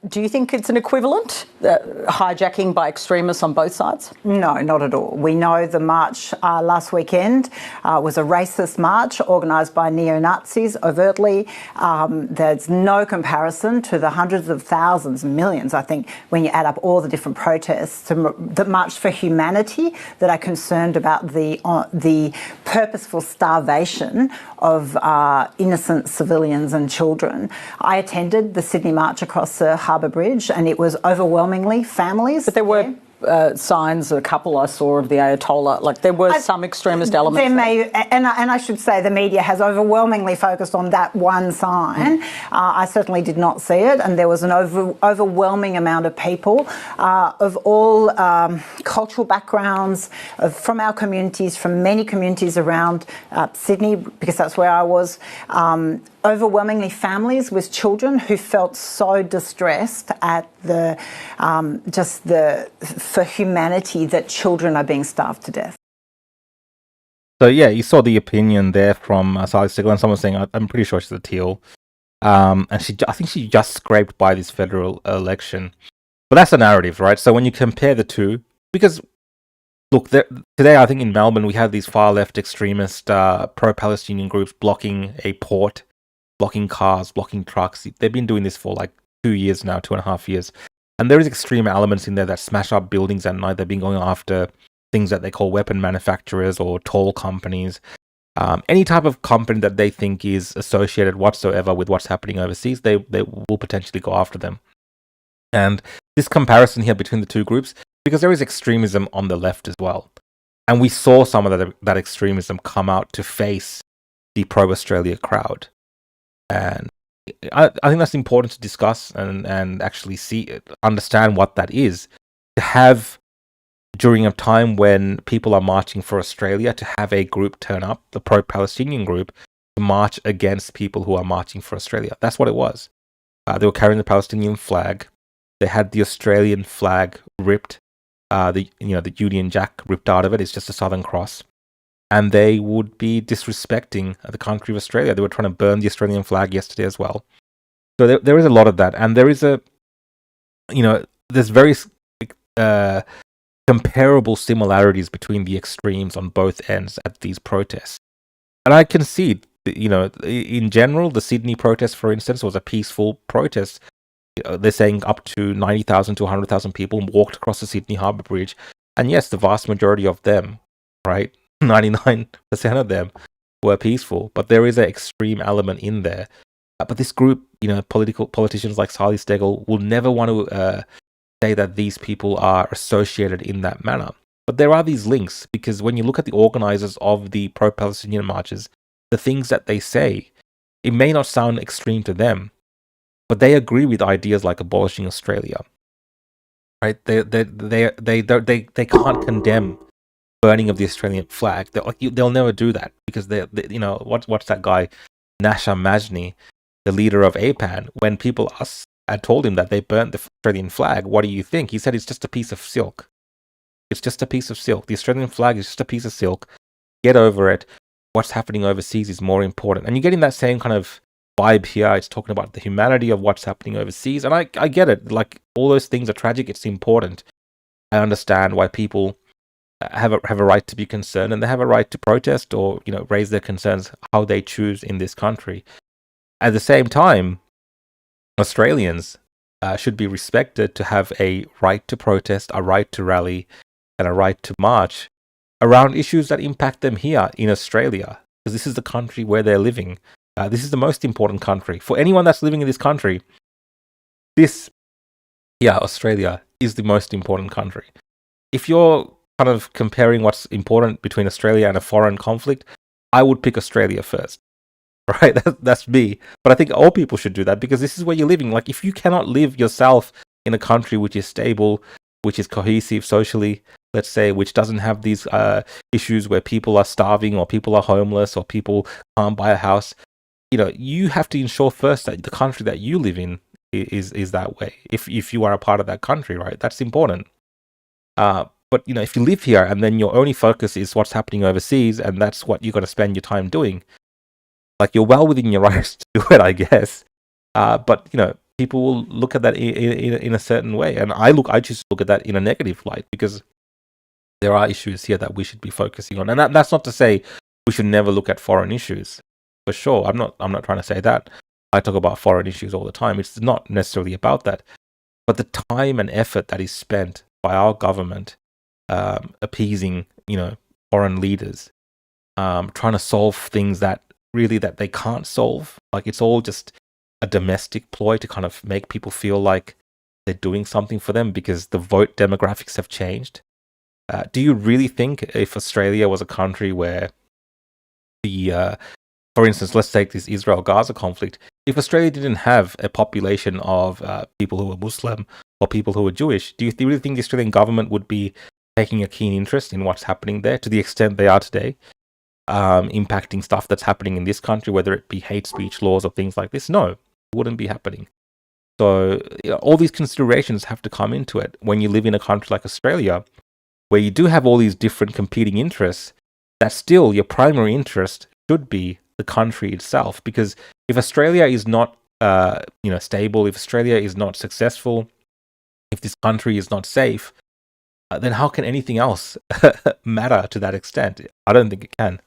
Do you think it's an equivalent, hijacking by extremists on both sides? No, not at all. We know the march last weekend was a racist march organised by neo-Nazis overtly. There's no comparison to the hundreds of thousands, millions, I think, when you add up all the different protests that marched for humanity, that are concerned about the purposeful starvation of innocent civilians and children. I attended the Sydney March across the Harbour Bridge, and it was overwhelmingly families. But there were signs, a couple I saw of the Ayatollah, like there were some extremist elements. There may, and I should say the media has overwhelmingly focused on that one sign. I certainly did not see it, and there was an overwhelming amount of people of all cultural backgrounds, from our communities, from many communities around Sydney, because that's where I was. Overwhelmingly families with children who felt so distressed at for humanity that children are being starved to death. So yeah, you saw the opinion there from Sally Stigler, and someone saying, I'm pretty sure she's a teal, and I think she just scraped by this federal election. But that's the narrative, right? So when you compare the two, because look, today I think in Melbourne we have these far left extremist pro-Palestinian groups blocking a port, blocking cars, blocking trucks. They've been doing this for like 2 years now, 2.5 years. And there is extreme elements in there that smash up buildings at night. They've been going after things that they call weapon manufacturers or toll companies. Any type of company that they think is associated whatsoever with what's happening overseas, they will potentially go after them. And this comparison here between the two groups, because there is extremism on the left as well. And we saw some of that extremism come out to face the pro-Australia crowd. And I think that's important to discuss and actually understand what that is. To have, during a time when people are marching for Australia, to have a group turn up, the pro-Palestinian group, to march against people who are marching for Australia. That's what it was. They were carrying the Palestinian flag. They had the Australian flag ripped, the Union Jack ripped out of it. It's just a Southern Cross. And they would be disrespecting the country of Australia. They were trying to burn the Australian flag yesterday as well. So there is a lot of that. And there is there's very comparable similarities between the extremes on both ends at these protests. And I concede, in general, the Sydney protest, for instance, was a peaceful protest. They're saying up to 90,000 to 100,000 people walked across the Sydney Harbour Bridge. And yes, the vast majority of them, right? 99% of them were peaceful, but there is an extreme element in there. But this group, politicians like Sally Stegel will never want to say that these people are associated in that manner. But there are these links, because when you look at the organizers of the pro-Palestinian marches, the things that they say, it may not sound extreme to them, but they agree with ideas like abolishing Australia. Right? They can't condemn burning of the Australian flag. They'll never do that because what's that guy Nasha Majni, the leader of APAN, when people had told him that they burnt the Australian flag, what do you think? He said it's just a piece of silk. It's just a piece of silk. The Australian flag is just a piece of silk. Get over it. What's happening overseas is more important. And you're getting that same kind of vibe here. It's talking about the humanity of what's happening overseas. And I get it. Like, all those things are tragic. It's important. I understand why people have a right to be concerned, and they have a right to protest or raise their concerns how they choose in this country. At the same time, Australians should be respected to have a right to protest, a right to rally, and a right to march around issues that impact them here in Australia, because this is the country where they're living. This is the most important country for anyone that's living in this country. Australia is the most important country. If you're kind of comparing what's important between Australia and a foreign conflict, I would pick Australia first, right? That's me. But I think all people should do that, because this is where you're living. Like, if you cannot live yourself in a country which is stable, which is cohesive socially, let's say, which doesn't have these issues where people are starving or people are homeless or people can't buy a house, you have to ensure first that the country that you live in is that way. If you are a part of that country, right? That's important. But if you live here and then your only focus is what's happening overseas, and that's what you're going to spend your time doing, like, you're well within your rights to do it, I guess. But people will look at that in a certain way, and I choose to look at that in a negative light, because there are issues here that we should be focusing on, and that's not to say we should never look at foreign issues. For sure, I'm not trying to say that. I talk about foreign issues all the time. It's not necessarily about that, but the time and effort that is spent by our government appeasing foreign leaders, trying to solve things that they can't solve. Like, it's all just a domestic ploy to kind of make people feel like they're doing something for them because the vote demographics have changed. Do you really think if Australia was a country where for instance, let's take this Israel-Gaza conflict, if Australia didn't have a population of people who are Muslim or people who are Jewish, do you really think the Australian government would be taking a keen interest in what's happening there to the extent they are today, impacting stuff that's happening in this country, whether it be hate speech laws or things like this? No, it wouldn't be happening. So all these considerations have to come into it when you live in a country like Australia, where you do have all these different competing interests. That still your primary interest should be the country itself, because if Australia is not stable, if Australia is not successful, if this country is not safe, then how can anything else matter to that extent? I don't think it can.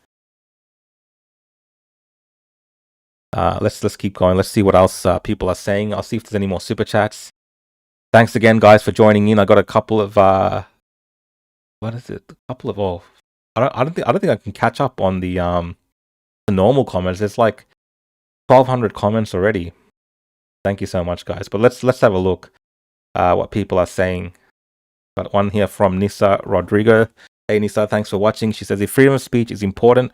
Let's keep going. Let's see what else people are saying. I'll see if there's any more super chats. Thanks again, guys, for joining in. I got a couple of I don't think I can catch up on the normal comments. There's like 1,200 comments already. Thank you so much, guys. But let's have a look what people are saying. Got one here from Nissa Rodrigo. Hey Nissa, thanks for watching. She says, if freedom of speech is important,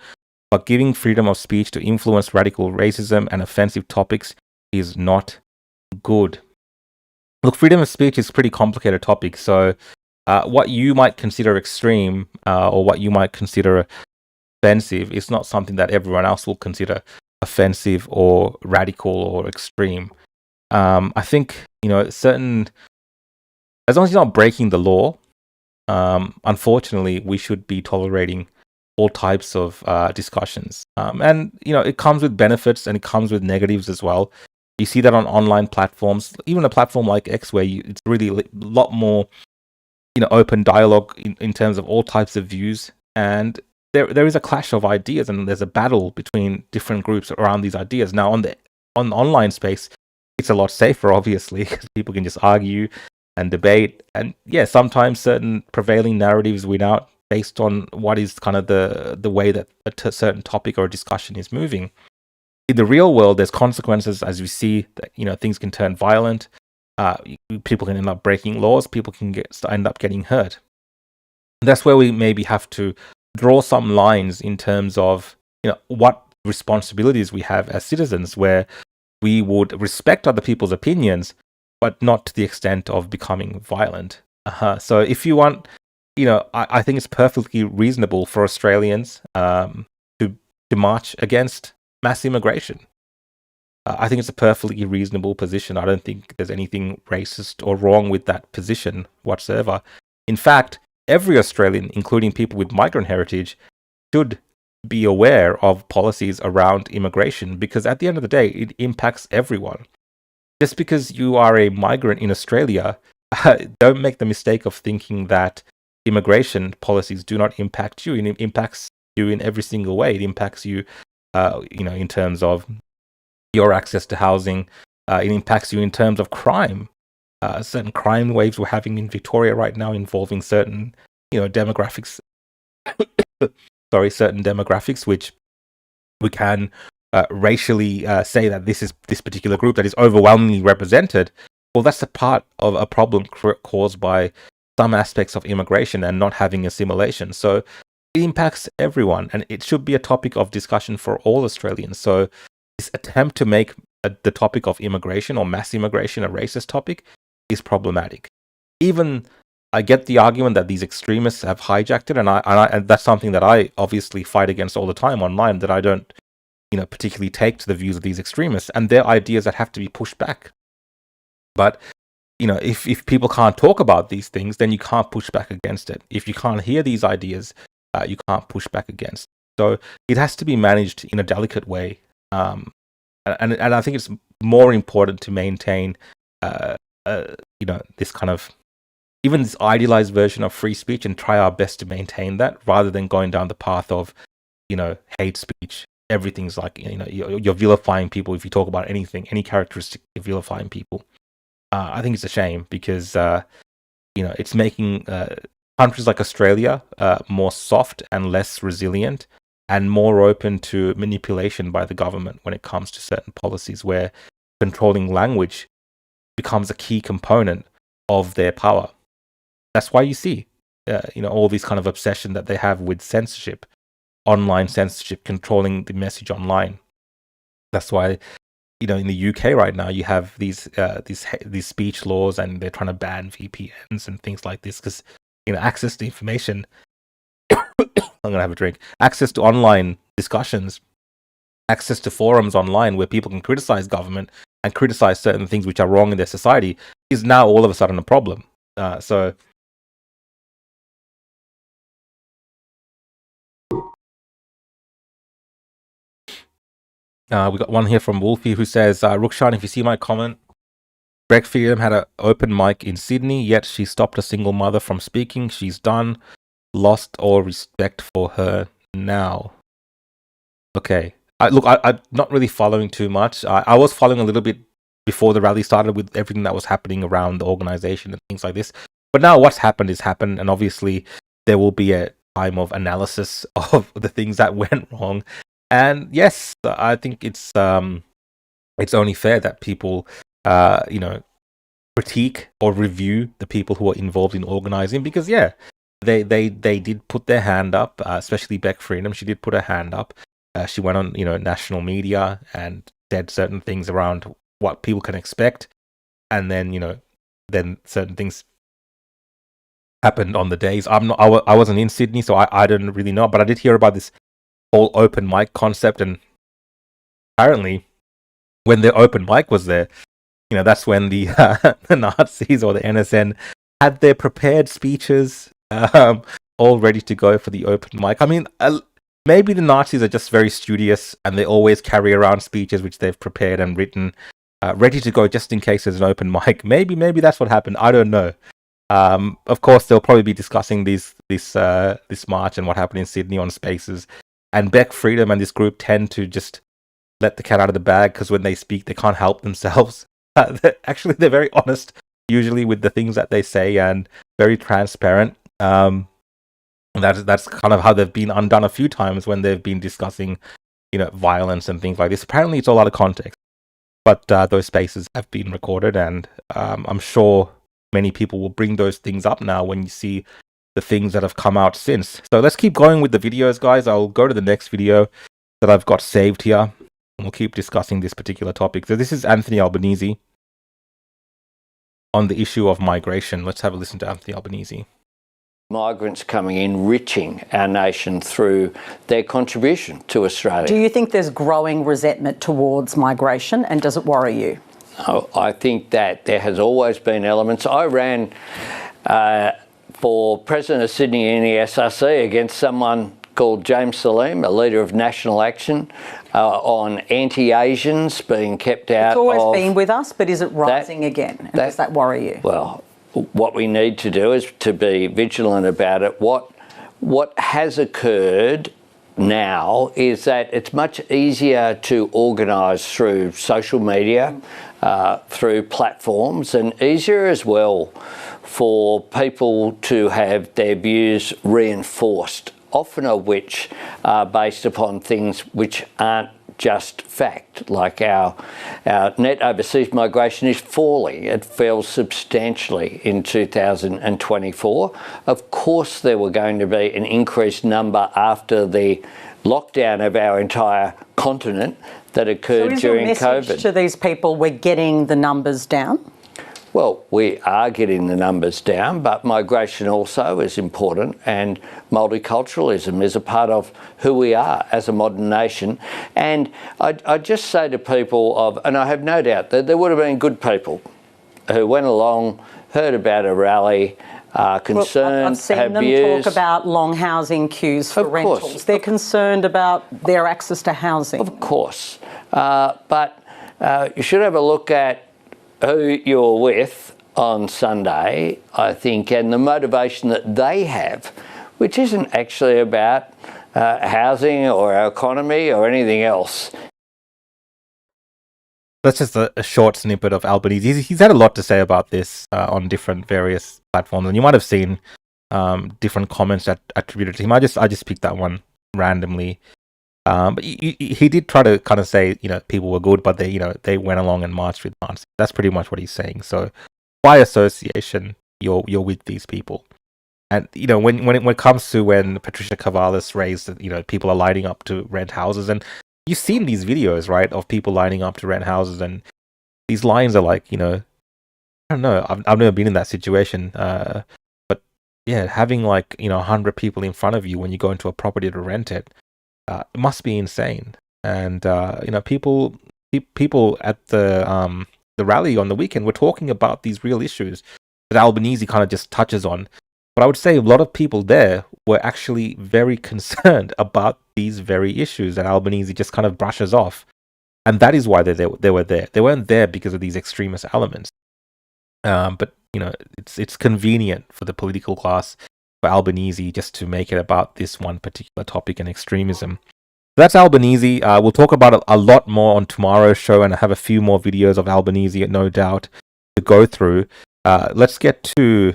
but giving freedom of speech to influence radical racism and offensive topics is not good. Look, freedom of speech is a pretty complicated topic. So what you might consider extreme or what you might consider offensive is not something that everyone else will consider offensive or radical or extreme. I think, certain, as long as you're not breaking the law, unfortunately, we should be tolerating all types of discussions. And, it comes with benefits and it comes with negatives as well. You see that on online platforms, even a platform like X, where it's really a lot more, open dialogue in terms of all types of views. And there is a clash of ideas, and there's a battle between different groups around these ideas. Now, on the online space, it's a lot safer, obviously, because people can just argue and debate. And yeah, sometimes certain prevailing narratives win out based on what is kind of the way that a certain topic or discussion is moving. In the real world, there's consequences, as we see that things can turn violent. People can end up breaking laws. People can end up getting hurt. And that's where we maybe have to draw some lines in terms of what responsibilities we have as citizens, where we would respect other people's opinions, but not to the extent of becoming violent. So if you want I think it's perfectly reasonable for Australians to march against mass immigration. I think it's a perfectly reasonable position. I don't think there's anything racist or wrong with that position whatsoever. In fact, every Australian, including people with migrant heritage, should be aware of policies around immigration, because at the end of the day, it impacts everyone. Just because you are a migrant in Australia, don't make the mistake of thinking that immigration policies do not impact you. It impacts you in every single way. It impacts you, in terms of your access to housing. It impacts you in terms of crime. Certain crime waves we're having in Victoria right now involving certain, demographics. Certain demographics, which we can racially say that this particular group that is overwhelmingly represented. Well, that's a part of a problem caused by some aspects of immigration and not having assimilation. So it impacts everyone, and it should be a topic of discussion for all Australians. So this attempt to make the topic of immigration or mass immigration a racist topic is problematic. Even I get the argument that these extremists have hijacked it, and that's something that I obviously fight against all the time online, that I don't, particularly take to the views of these extremists and their ideas that have to be pushed back. But, if people can't talk about these things, then you can't push back against it. If you can't hear these ideas, you can't push back against it. So it has to be managed in a delicate way. And I think it's more important to maintain, this kind of, even this idealized version of free speech, and try our best to maintain that, rather than going down the path of, hate speech. Everything's like, you're vilifying people. If you talk about anything, any characteristic, you're vilifying people. I think it's a shame, because, it's making countries like Australia more soft and less resilient, and more open to manipulation by the government when it comes to certain policies, where controlling language becomes a key component of their power. That's why you see, all these kind of obsession that they have with censorship, online censorship, controlling the message online. That's why, in the UK right now, you have these speech laws, and they're trying to ban VPNs and things like this, because, access to information. I'm gonna have a drink. Access to online discussions, access to forums online where people can criticize government and criticize certain things which are wrong in their society, is now all of a sudden a problem. So we got one here from Wolfie who says, Rukshan, if you see my comment, Greg Freedom had an open mic in Sydney, yet she stopped a single mother from speaking. She's done. Lost all respect for her now. Okay. I'm not really following too much. I was following a little bit before the rally started with everything that was happening around the organization and things like this. But now what's happened is happened, and obviously there will be a time of analysis of the things that went wrong. And yes, I think it's only fair that people, critique or review the people who are involved in organizing, because they did put their hand up, especially Beck Freedom. She did put her hand up. She went on, national media and said certain things around what people can expect, and then, then certain things happened on the days. I wasn't in Sydney, so I didn't really know, but I did hear about this whole open mic concept, and apparently, when the open mic was there, that's when the the Nazis or the NSN had their prepared speeches all ready to go for the open mic. I mean, maybe the Nazis are just very studious, and they always carry around speeches which they've prepared and written, ready to go just in case there's an open mic. Maybe that's what happened. I don't know. Of course, they'll probably be discussing this march and what happened in Sydney on Spaces. And Beck Freedom and this group tend to just let the cat out of the bag, because when they speak, they can't help themselves. Actually, they're very honest, usually, with the things that they say, and very transparent. That's kind of how they've been undone a few times when they've been discussing, violence and things like this. Apparently, it's all out of context, but those spaces have been recorded, and I'm sure many people will bring those things up now when you see the things that have come out since. So let's keep going with the videos, guys. I'll go to the next video that I've got saved here, and we'll keep discussing this particular topic. So this is Anthony Albanese on the issue of migration. Let's have a listen to Anthony Albanese. migrants coming, enriching our nation through their contribution to Australia. Do you think there's growing resentment towards migration, and does it worry you? I think that there has always been elements. I ran for President of Sydney in the SRC against someone called James Salim, a leader of National Action, on anti-Asians being kept out. It's always been with us, but is it rising again? And does that worry you? Well, what we need to do is to be vigilant about it. What has occurred now is that it's much easier to organise through social media, through platforms, and easier as well for people to have their views reinforced, often of which are based upon things which aren't just fact, like our net overseas migration is falling. It fell substantially in 2024. Of course, there were going to be an increased number after the lockdown of our entire continent that occurred during COVID. So is your message to these people, we're getting the numbers down? Well, we are getting the numbers down, but migration also is important, and multiculturalism is a part of who we are as a modern nation. And I just say to people and I have no doubt that there would have been good people who went along, heard about a rally, concerned, I've seen have them views. talk about long housing queues for rentals. Course. They're concerned about their access to housing. Of course. But you should have a look at who you're with on Sunday, I think, and the motivation that they have, which isn't actually about housing or our economy or anything else. That's just a short snippet of Albanese. He's had a lot to say about this on different various platforms, and you might have seen different comments that attributed to him. I just picked that one randomly. But he did try to kind of say, people were good, but they went along and marched with Nazis. That's pretty much what he's saying. So by association, you're with these people. And when it comes to when Patricia Cavallis raised that people are lining up to rent houses, and you've seen these videos, right, of people lining up to rent houses, and these lines are like, I don't know, I've never been in that situation, but yeah, having 100 people in front of you when you go into a property to rent it. It must be insane, and people at the rally on the weekend were talking about these real issues that Albanese kind of just touches on. But I would say a lot of people there were actually very concerned about these very issues that Albanese just kind of brushes off, and that is why they were there. They weren't there because of these extremist elements. But it's convenient for the political class, for Albanese, just to make it about this one particular topic and extremism. That's Albanese. We'll talk about it a lot more on tomorrow's show, and I have a few more videos of Albanese, no doubt, to go through. Let's get to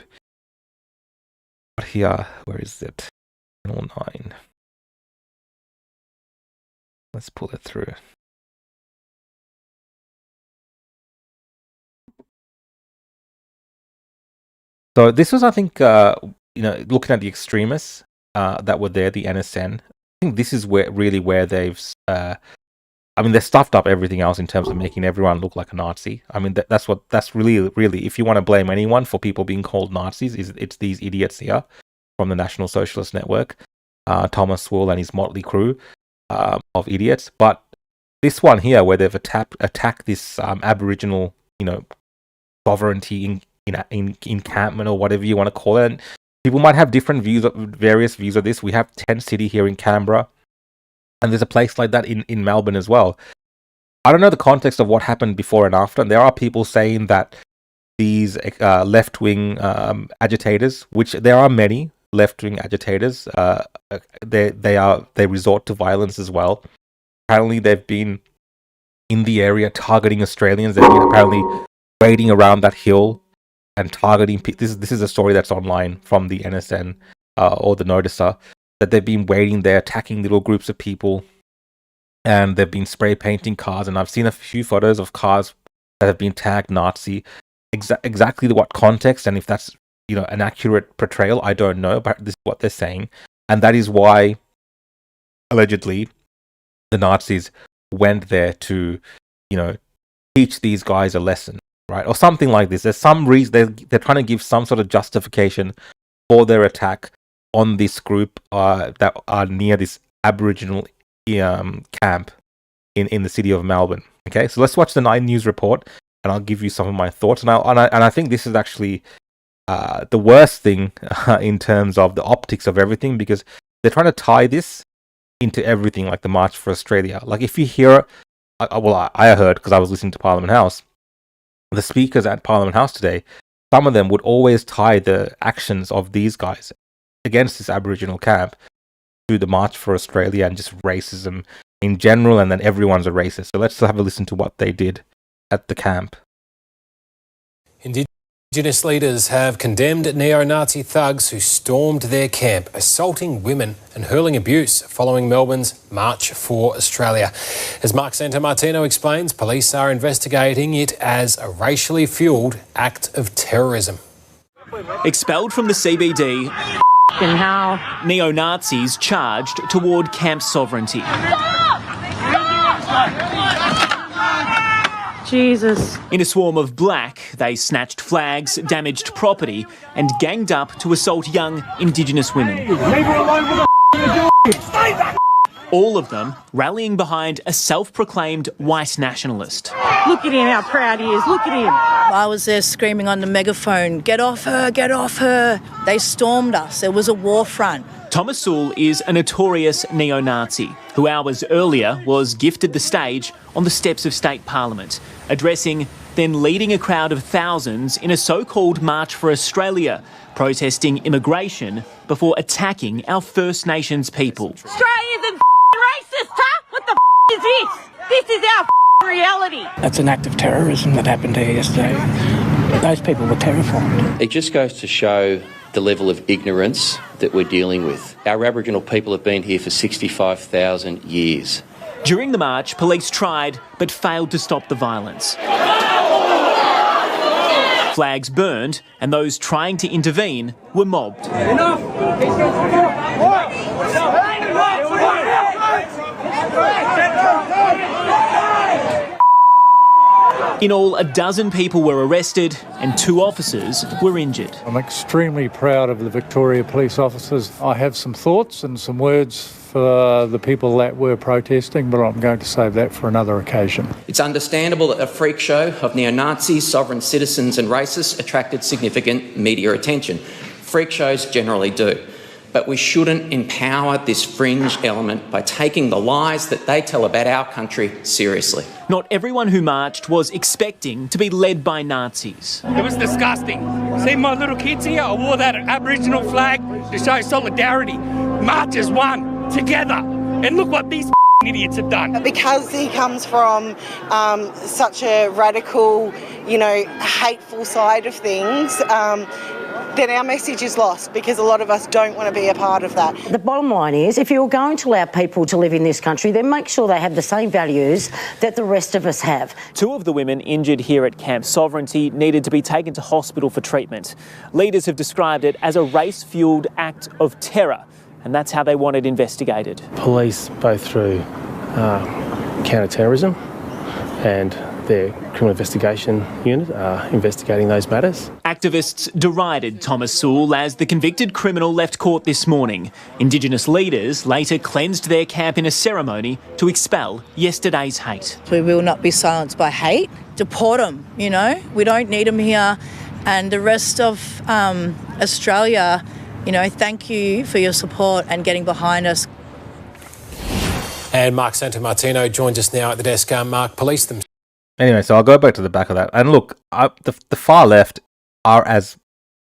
here. Where is it? Channel 9. Let's pull it through. So this was, I think, looking at the extremists that were there, the NSN. I think this is where they've. They're stuffed up everything else in terms of making everyone look like a Nazi. That's really. If you want to blame anyone for people being called Nazis, it's these idiots here from the National Socialist Network, Thomas Sewell and his motley crew of idiots. But this one here, where they've attacked this Aboriginal, sovereignty encampment or whatever you want to call it. And people might have various views of this. We have Tent City here in Canberra, and there's a place like that in Melbourne as well. I don't know the context of what happened before and after, and there are people saying that these left-wing agitators, which there are many left-wing agitators, they resort to violence as well. Apparently, they've been in the area targeting Australians. They've been apparently waiting around that hill and targeting. This is a story that's online from the NSN or the Noticer, that they've been waiting there, attacking little groups of people, and they've been spray painting cars. And I've seen a few photos of cars that have been tagged Nazi. Exactly what context, and if that's an accurate portrayal, I don't know, but this is what they're saying, and that is why allegedly the Nazis went there to teach these guys a lesson. Right, or something like this. There's some reason they're trying to give some sort of justification for their attack on this group that are near this Aboriginal camp in the city of Melbourne. Okay, so let's watch the 9 News report, and I'll give you some of my thoughts. And I think this is actually the worst thing in terms of the optics of everything, because they're trying to tie this into everything, like the March for Australia. Like, if you hear, I heard, because I was listening to Parliament House, the speakers at Parliament House today, some of them would always tie the actions of these guys against this Aboriginal camp to the March for Australia and just racism in general, and then everyone's a racist. So let's have a listen to what they did at the camp. Indigenous leaders have condemned neo-Nazi thugs who stormed their camp, assaulting women and hurling abuse following Melbourne's March for Australia. As Mark Santomartino explains, police are investigating it as a racially fuelled act of terrorism. Expelled from the CBD, neo-Nazis charged toward Camp Sovereignty. Jesus. In a swarm of black, they snatched flags, damaged property, and ganged up to assault young Indigenous women. All of them rallying behind a self-proclaimed white nationalist. Look at him, how proud he is. Look at him. I was there screaming on the megaphone, "Get off her, get off her." They stormed us. It was a war front. Thomas Sewell is a notorious neo-Nazi who hours earlier was gifted the stage on the steps of State Parliament, addressing, then leading a crowd of thousands in a so-called March for Australia, protesting immigration before attacking our First Nations people. Australians and racist, huh? What the is this? This is our reality. That's an act of terrorism that happened here yesterday. Those people were terrified. It just goes to show the level of ignorance that we're dealing with. Our Aboriginal people have been here for 65,000 years. During the march, police tried but failed to stop the violence. Flags burned and those trying to intervene were mobbed. In all, a dozen people were arrested and 2 officers were injured. I'm extremely proud of the Victoria police officers. I have some thoughts and some words for the people that were protesting, but I'm going to save that for another occasion. It's understandable that a freak show of neo-Nazis, sovereign citizens and racists attracted significant media attention. Freak shows generally do. But we shouldn't empower this fringe element by taking the lies that they tell about our country seriously. Not everyone who marched was expecting to be led by Nazis. It was disgusting. See my little kids here? I wore that Aboriginal flag to show solidarity. March as one, together. And look what these idiots have done. Because he comes from such a radical, hateful side of things, then our message is lost, because a lot of us don't want to be a part of that. The bottom line is, if you're going to allow people to live in this country, then make sure they have the same values that the rest of us have. 2 of the women injured here at Camp Sovereignty needed to be taken to hospital for treatment. Leaders have described it as a race-fuelled act of terror, and that's how they want it investigated. Police, both through counter-terrorism and their criminal investigation unit, are investigating those matters. Activists derided Thomas Sewell as the convicted criminal left court this morning. Indigenous leaders later cleansed their camp in a ceremony to expel yesterday's hate. We will not be silenced by hate. Deport them, We don't need them here. And the rest of Australia, thank you for your support and getting behind us. And Mark Santomartino joins us now at the desk. Mark, police them. Anyway, so I'll go back to the back of that. And look, the far left are as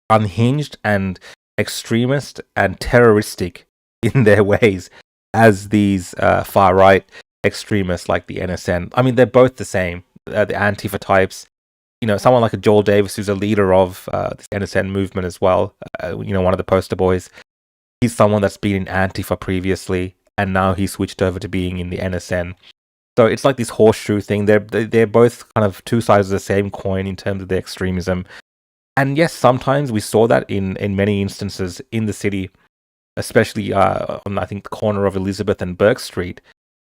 unhinged and extremist and terroristic in their ways as these far right extremists like the NSN. I mean, they're both the same. The Antifa types. Someone like a Joel Davis, who's a leader of this NSN movement as well. One of the poster boys. He's someone that's been in Antifa previously, and now he switched over to being in the NSN. So it's like this horseshoe thing. They're both kind of 2 sides of the same coin in terms of their extremism. And yes, sometimes we saw that in many instances in the city, especially on, I think, the corner of Elizabeth and Burke Street.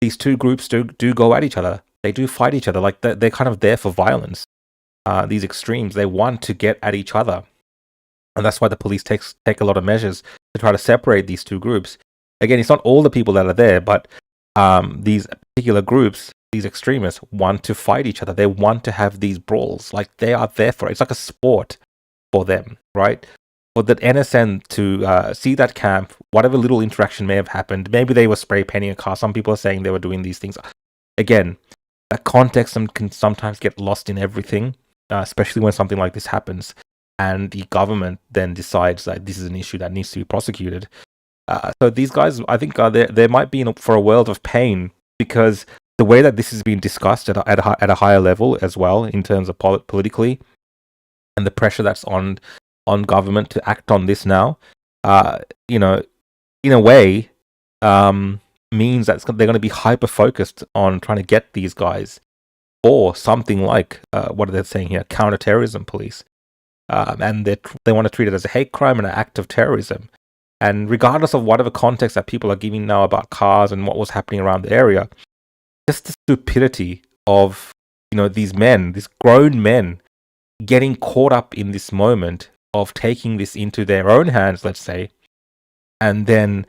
These 2 groups do go at each other. They do fight each other. Like they're kind of there for violence. These extremes, they want to get at each other. And that's why the police take a lot of measures to try to separate these two groups. Again, it's not all the people that are there, but these particular groups, these extremists, want to fight each other. They want to have these brawls. Like, they are there for it. It's like a sport for them, right? For the NSN to see that camp, whatever little interaction may have happened, maybe they were spray painting a car. Some people are saying they were doing these things. Again, that context can sometimes get lost in everything, especially when something like this happens, and the government then decides that this is an issue that needs to be prosecuted. So these guys, I think, they might be in for a world of pain, because the way that this is being discussed at a higher level as well, in terms of politically, and the pressure that's on government to act on this now, in a way, means that they're going to be hyper focused on trying to get these guys for something like what are they saying here, counterterrorism police, and they want to treat it as a hate crime and an act of terrorism. And regardless of whatever context that people are giving now about cars and what was happening around the area, just the stupidity of these men, these grown men, getting caught up in this moment of taking this into their own hands, let's say, and then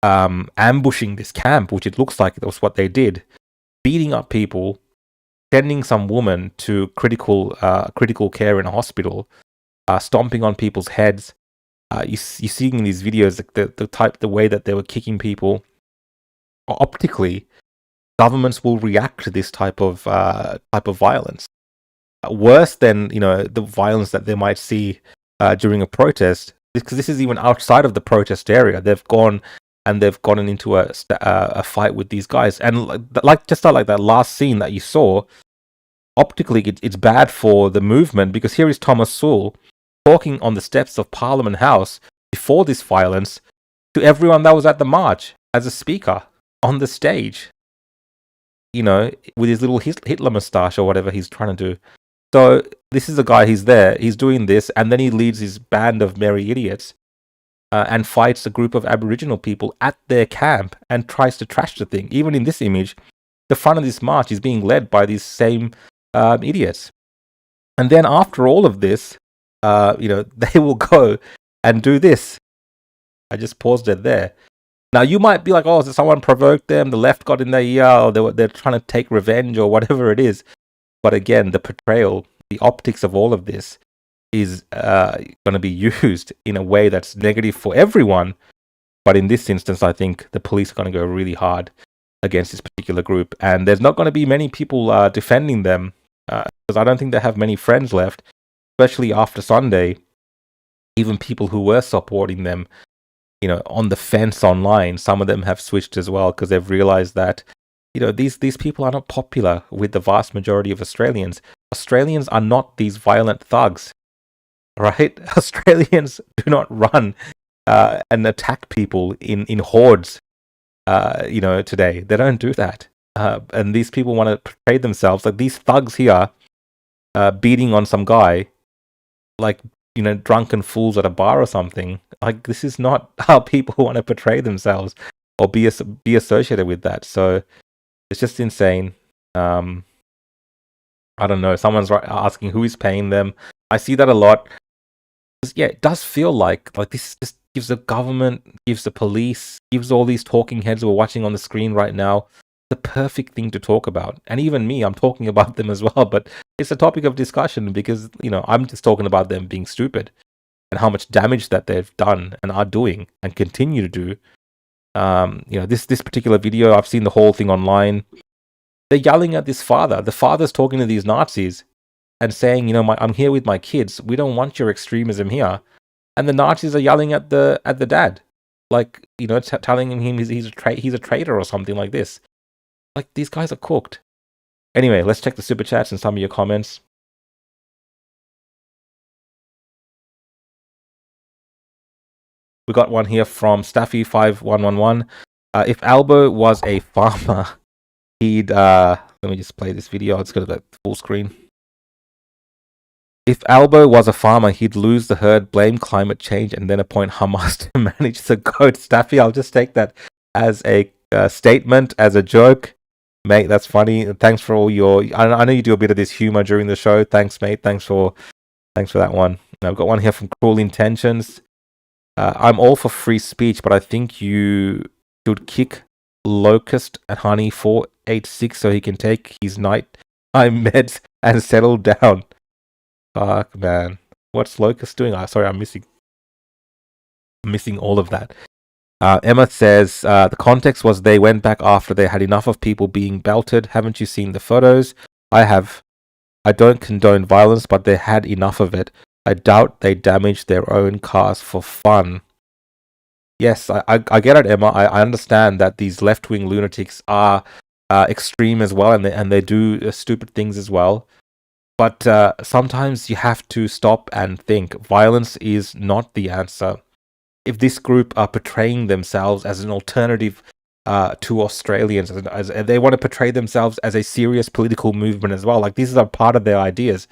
ambushing this camp, which it looks like it was what they did, beating up people, sending some woman to critical care in a hospital, stomping on people's heads. You see in these videos the way that they were kicking people. Optically, governments will react to this type of violence. Worse than the violence that they might see during a protest, because this is even outside of the protest area. They've gotten into a fight with these guys, and like that last scene that you saw. Optically, it's bad for the movement, because here is Thomas Sewell talking on the steps of Parliament House before this violence to everyone that was at the march as a speaker on the stage, with his little Hitler moustache or whatever he's trying to do. So this is a guy, he's there, he's doing this, and then he leads his band of merry idiots and fights a group of Aboriginal people at their camp and tries to trash the thing. Even in this image, the front of this march is being led by these same idiots. And then after all of this, they will go and do this. I just paused it there. Now you might be like, oh, so someone provoked them, the left got in their ear, or they're trying to take revenge or whatever it is. But again, the portrayal, the optics of all of this is going to be used in a way that's negative for everyone. But in this instance, I think the police are going to go really hard against this particular group. And there's not going to be many people defending them, because I don't think they have many friends left, especially after Sunday. Even people who were supporting them, on the fence online, some of them have switched as well, because they've realized that, these people are not popular with the vast majority of Australians. Australians are not these violent thugs, right? Australians do not run and attack people in hordes, today. They don't do that. And these people want to portray themselves like these thugs here, beating on some guy, like, drunken fools at a bar or something. Like, this is not how people want to portray themselves or be associated with that. So it's just insane. I don't know. Someone's asking who is paying them. I see that a lot. Yeah, it does feel like this just gives the government, gives the police, gives all these talking heads we're watching on the screen right now the perfect thing to talk about. And even me, I'm talking about them as well, but it's a topic of discussion because, I'm just talking about them being stupid and how much damage that they've done and are doing and continue to do. This particular video, I've seen the whole thing online. They're yelling at this father. The father's talking to these Nazis and saying, I'm here with my kids. We don't want your extremism here. And the Nazis are yelling at the dad, like, telling him he's a traitor or something like this. Like, these guys are cooked. Anyway, let's check the super chats and some of your comments. We got one here from Staffy5111. If Albo was a farmer, he'd let me just play this video. Let's go to the full screen. If Albo was a farmer, he'd lose the herd, blame climate change, and then appoint Hamas to manage the goat. Staffy, I'll just take that as a statement, as a joke. Mate, that's funny. Thanks for all your... I know you do a bit of this humor during the show. Thanks, mate. Thanks for Thanks for that one. Now, I've got one here from Cruel Intentions. I'm all for free speech, but I think you should kick Locust and Honey 486 so he can take his nighttime meds and settle down. Fuck, man. What's Locust doing? Sorry, I'm missing all of that. Emma says, the context was they went back after they had enough of people being belted. Haven't you seen the photos? I have. I don't condone violence, but they had enough of it. I doubt they damaged their own cars for fun. Yes, I get it, Emma. I understand that these left-wing lunatics are extreme as well, and they do stupid things as well. But sometimes you have to stop and think. Violence is not the answer. If this group are portraying themselves as an alternative to Australians, as they want to portray themselves as a serious political movement as well, like these are part of their ideas.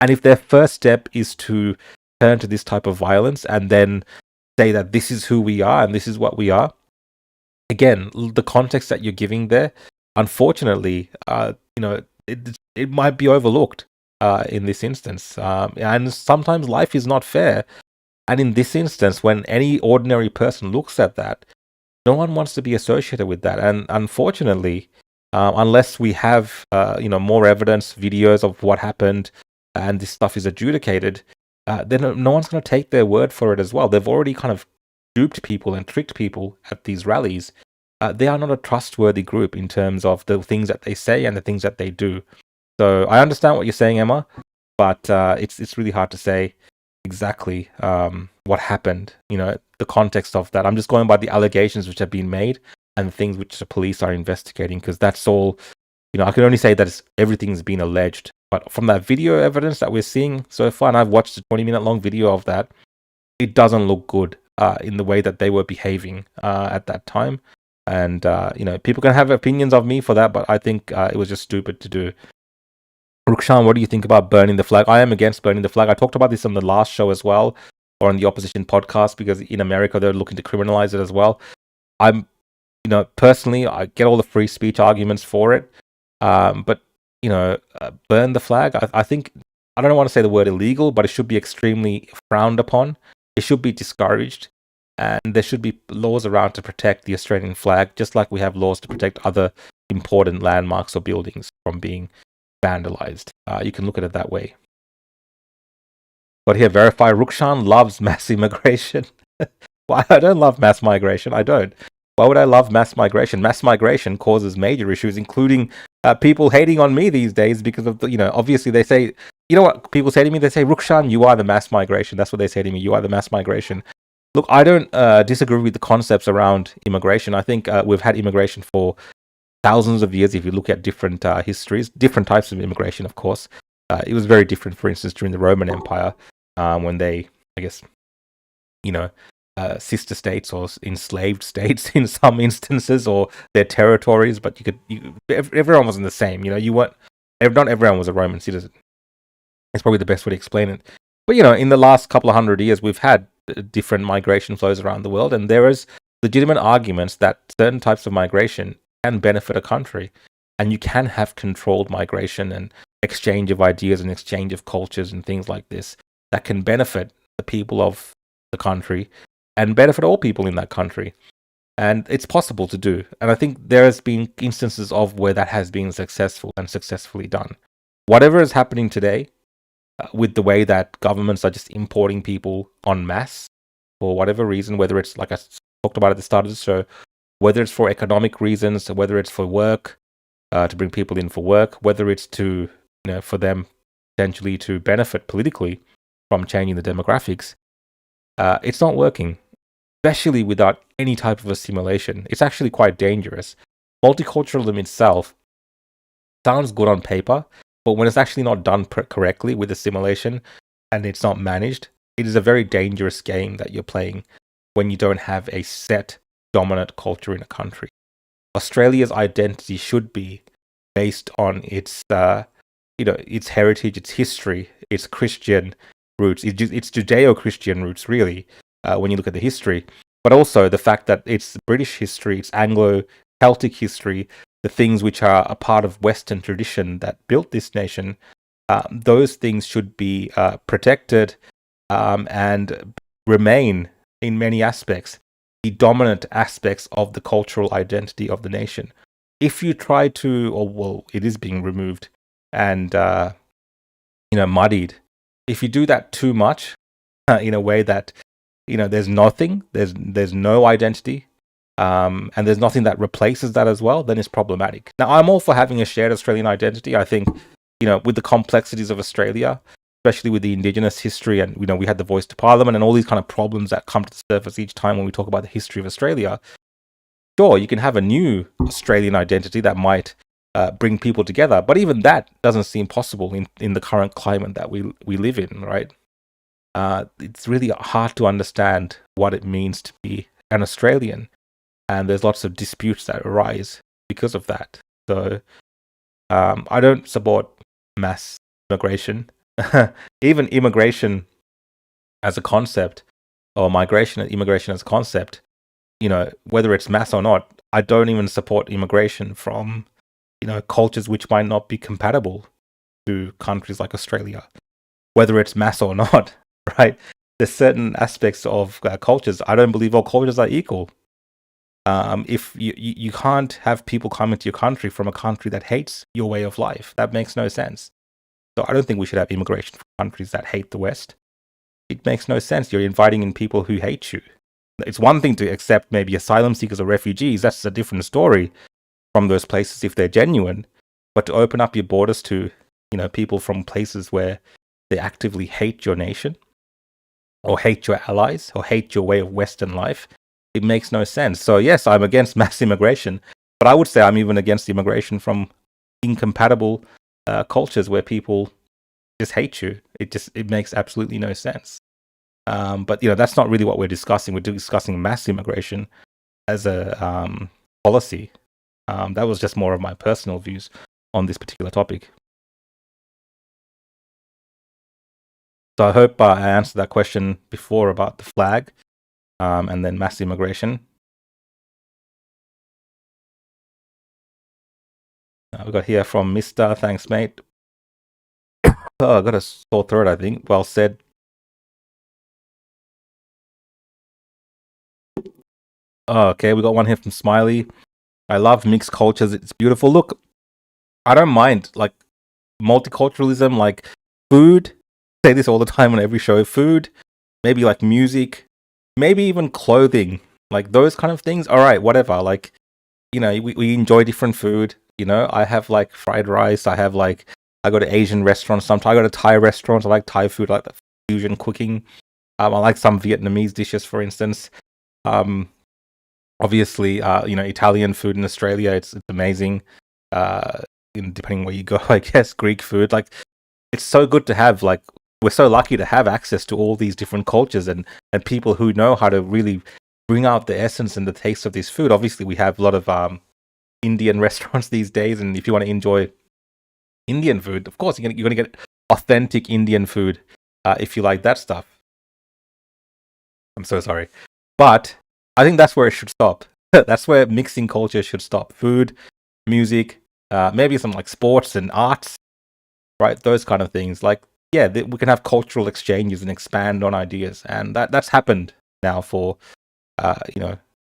And if their first step is to turn to this type of violence and then say that this is who we are and this is what we are, again, the context that you're giving there, unfortunately, it might be overlooked in this instance. And sometimes life is not fair. And in this instance, when any ordinary person looks at that, no one wants to be associated with that. And unfortunately, unless we have more evidence, videos of what happened, and this stuff is adjudicated, then no one's going to take their word for it as well. They've already kind of duped people and tricked people at these rallies. They are not a trustworthy group in terms of the things that they say and the things that they do. So I understand what you're saying, Emma, but it's really hard to say exactly what happened. The context of that. I'm just going by the allegations which have been made and the things which the police are investigating, because that's all. I can only say that everything's been alleged. But from that video evidence that we're seeing so far, and I've watched a 20-minute long video of that, it doesn't look good in the way that they were behaving at that time. And people can have opinions of me for that, but I think it was just stupid to do. Rukshan, what do you think about burning the flag? I am against burning the flag. I talked about this on the last show as well, or on the opposition podcast, because in America they're looking to criminalize it as well. I'm, personally, I get all the free speech arguments for it, but burn the flag. I think, I don't want to say the word illegal, but it should be extremely frowned upon. It should be discouraged, and there should be laws around to protect the Australian flag, just like we have laws to protect other important landmarks or buildings from being vandalized. You can look at it that way. But here, verify Rukshan loves mass immigration. Well, I don't love mass migration. I don't. Why would I love mass migration? Mass migration causes major issues, including people hating on me these days because of obviously they say, what people say to me? They say, Rukshan, you are the mass migration. That's what they say to me. You are the mass migration. Look, I don't disagree with the concepts around immigration. I think we've had immigration for thousands of years. If you look at different histories, different types of immigration, of course. It was very different, for instance, during the Roman Empire, when they, I guess, sister states or enslaved states in some instances, or their territories, but everyone wasn't the same. Not everyone was a Roman citizen. It's probably the best way to explain it. But in the last couple of hundred years, we've had different migration flows around the world, and there is legitimate arguments that certain types of migration can benefit a country, and you can have controlled migration and exchange of ideas and exchange of cultures and things like this that can benefit the people of the country and benefit all people in that country. And it's possible to do. And I think there has been instances of where that has been successful and successfully done. Whatever is happening today, with the way that governments are just importing people en masse for whatever reason, whether it's, like I talked about at the start of the show, whether it's for economic reasons, whether it's for work, to bring people in for work, whether it's to, for them potentially to benefit politically from changing the demographics, it's not working, especially without any type of assimilation. It's actually quite dangerous. Multiculturalism itself sounds good on paper, but when it's actually not done correctly with assimilation and it's not managed, it is a very dangerous game that you're playing when you don't have a set dominant culture in a country. Australia's identity should be based on its, its heritage, its history, its Christian roots, its Judeo-Christian roots, really, when you look at the history, but also the fact that it's British history, it's Anglo-Celtic history, the things which are a part of Western tradition that built this nation, those things should be protected and remain in many aspects the dominant aspects of the cultural identity of the nation. If you try to, or well, it is being removed and muddied. If you do that too much, in a way that there's nothing, there's no identity, and there's nothing that replaces that as well, then it's problematic. Now, I'm all for having a shared Australian identity. I think with the complexities of Australia, especially with the Indigenous history, and we had the voice to Parliament and all these kind of problems that come to the surface each time when we talk about the history of Australia. Sure, you can have a new Australian identity that might bring people together, but even that doesn't seem possible in the current climate that we live in, right? It's really hard to understand what it means to be an Australian, and there's lots of disputes that arise because of that. So I don't support mass migration. Even immigration as a concept, or migration and immigration as a concept, whether it's mass or not, I don't even support immigration from cultures which might not be compatible to countries like Australia, whether it's mass or not, right? There's certain aspects of cultures. I don't believe all cultures are equal. If you can't have people come into your country from a country that hates your way of life, that makes no sense. So I don't think we should have immigration from countries that hate the West. It makes no sense. You're inviting in people who hate you. It's one thing to accept maybe asylum seekers or refugees. That's a different story from those places if they're genuine. But to open up your borders to, people from places where they actively hate your nation or hate your allies or hate your way of Western life, it makes no sense. So yes, I'm against mass immigration, but I would say I'm even against immigration from incompatible cultures where people just hate you. It makes absolutely no sense. But that's not really what we're discussing. We're discussing mass immigration as a policy. That was just more of my personal views on this particular topic. So I hope I answered that question before about the flag and then mass immigration. We got here from Mr. Thanks, mate. Oh, I got a sore throat, I think. Well said. Oh, okay, we got one here from Smiley. I love mixed cultures. It's beautiful. Look, I don't mind multiculturalism, like food. I say this all the time on every show. Food, maybe like music, maybe even clothing, like those kind of things. All right, whatever. Like, we enjoy different food. I have like fried rice. I go to Asian restaurants sometimes. I go to Thai restaurants. I like Thai food, I like the fusion cooking. I like some Vietnamese dishes, for instance. Obviously, Italian food in Australia, it's amazing. Depending where you go, I guess Greek food, like it's so good to have. Like we're so lucky to have access to all these different cultures and people who know how to really bring out the essence and the taste of this food. Obviously, we have a lot of Indian restaurants these days, and if you want to enjoy Indian food, of course you're going to get authentic Indian food if you like that stuff. I'm so sorry, but I think that's where it should stop. That's where mixing culture should stop. Food, music, maybe some like sports and arts, right? Those kind of things. Like, yeah, we can have cultural exchanges and expand on ideas, and that's happened now for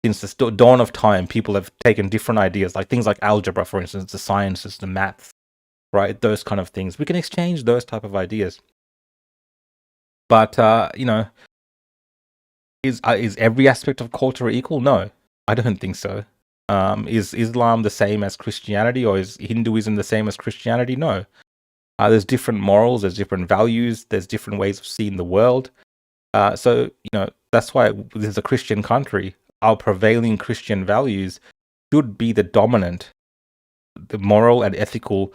since the dawn of time. People have taken different ideas, like things like algebra, for instance, the sciences, the maths, right? Those kind of things. We can exchange those type of ideas. But is every aspect of culture equal? No, I don't think so. Is Islam the same as Christianity, or is Hinduism the same as Christianity? No. There's different morals, there's different values, there's different ways of seeing the world. So that's why this is a Christian country. Our prevailing Christian values should be the dominant, the moral and ethical,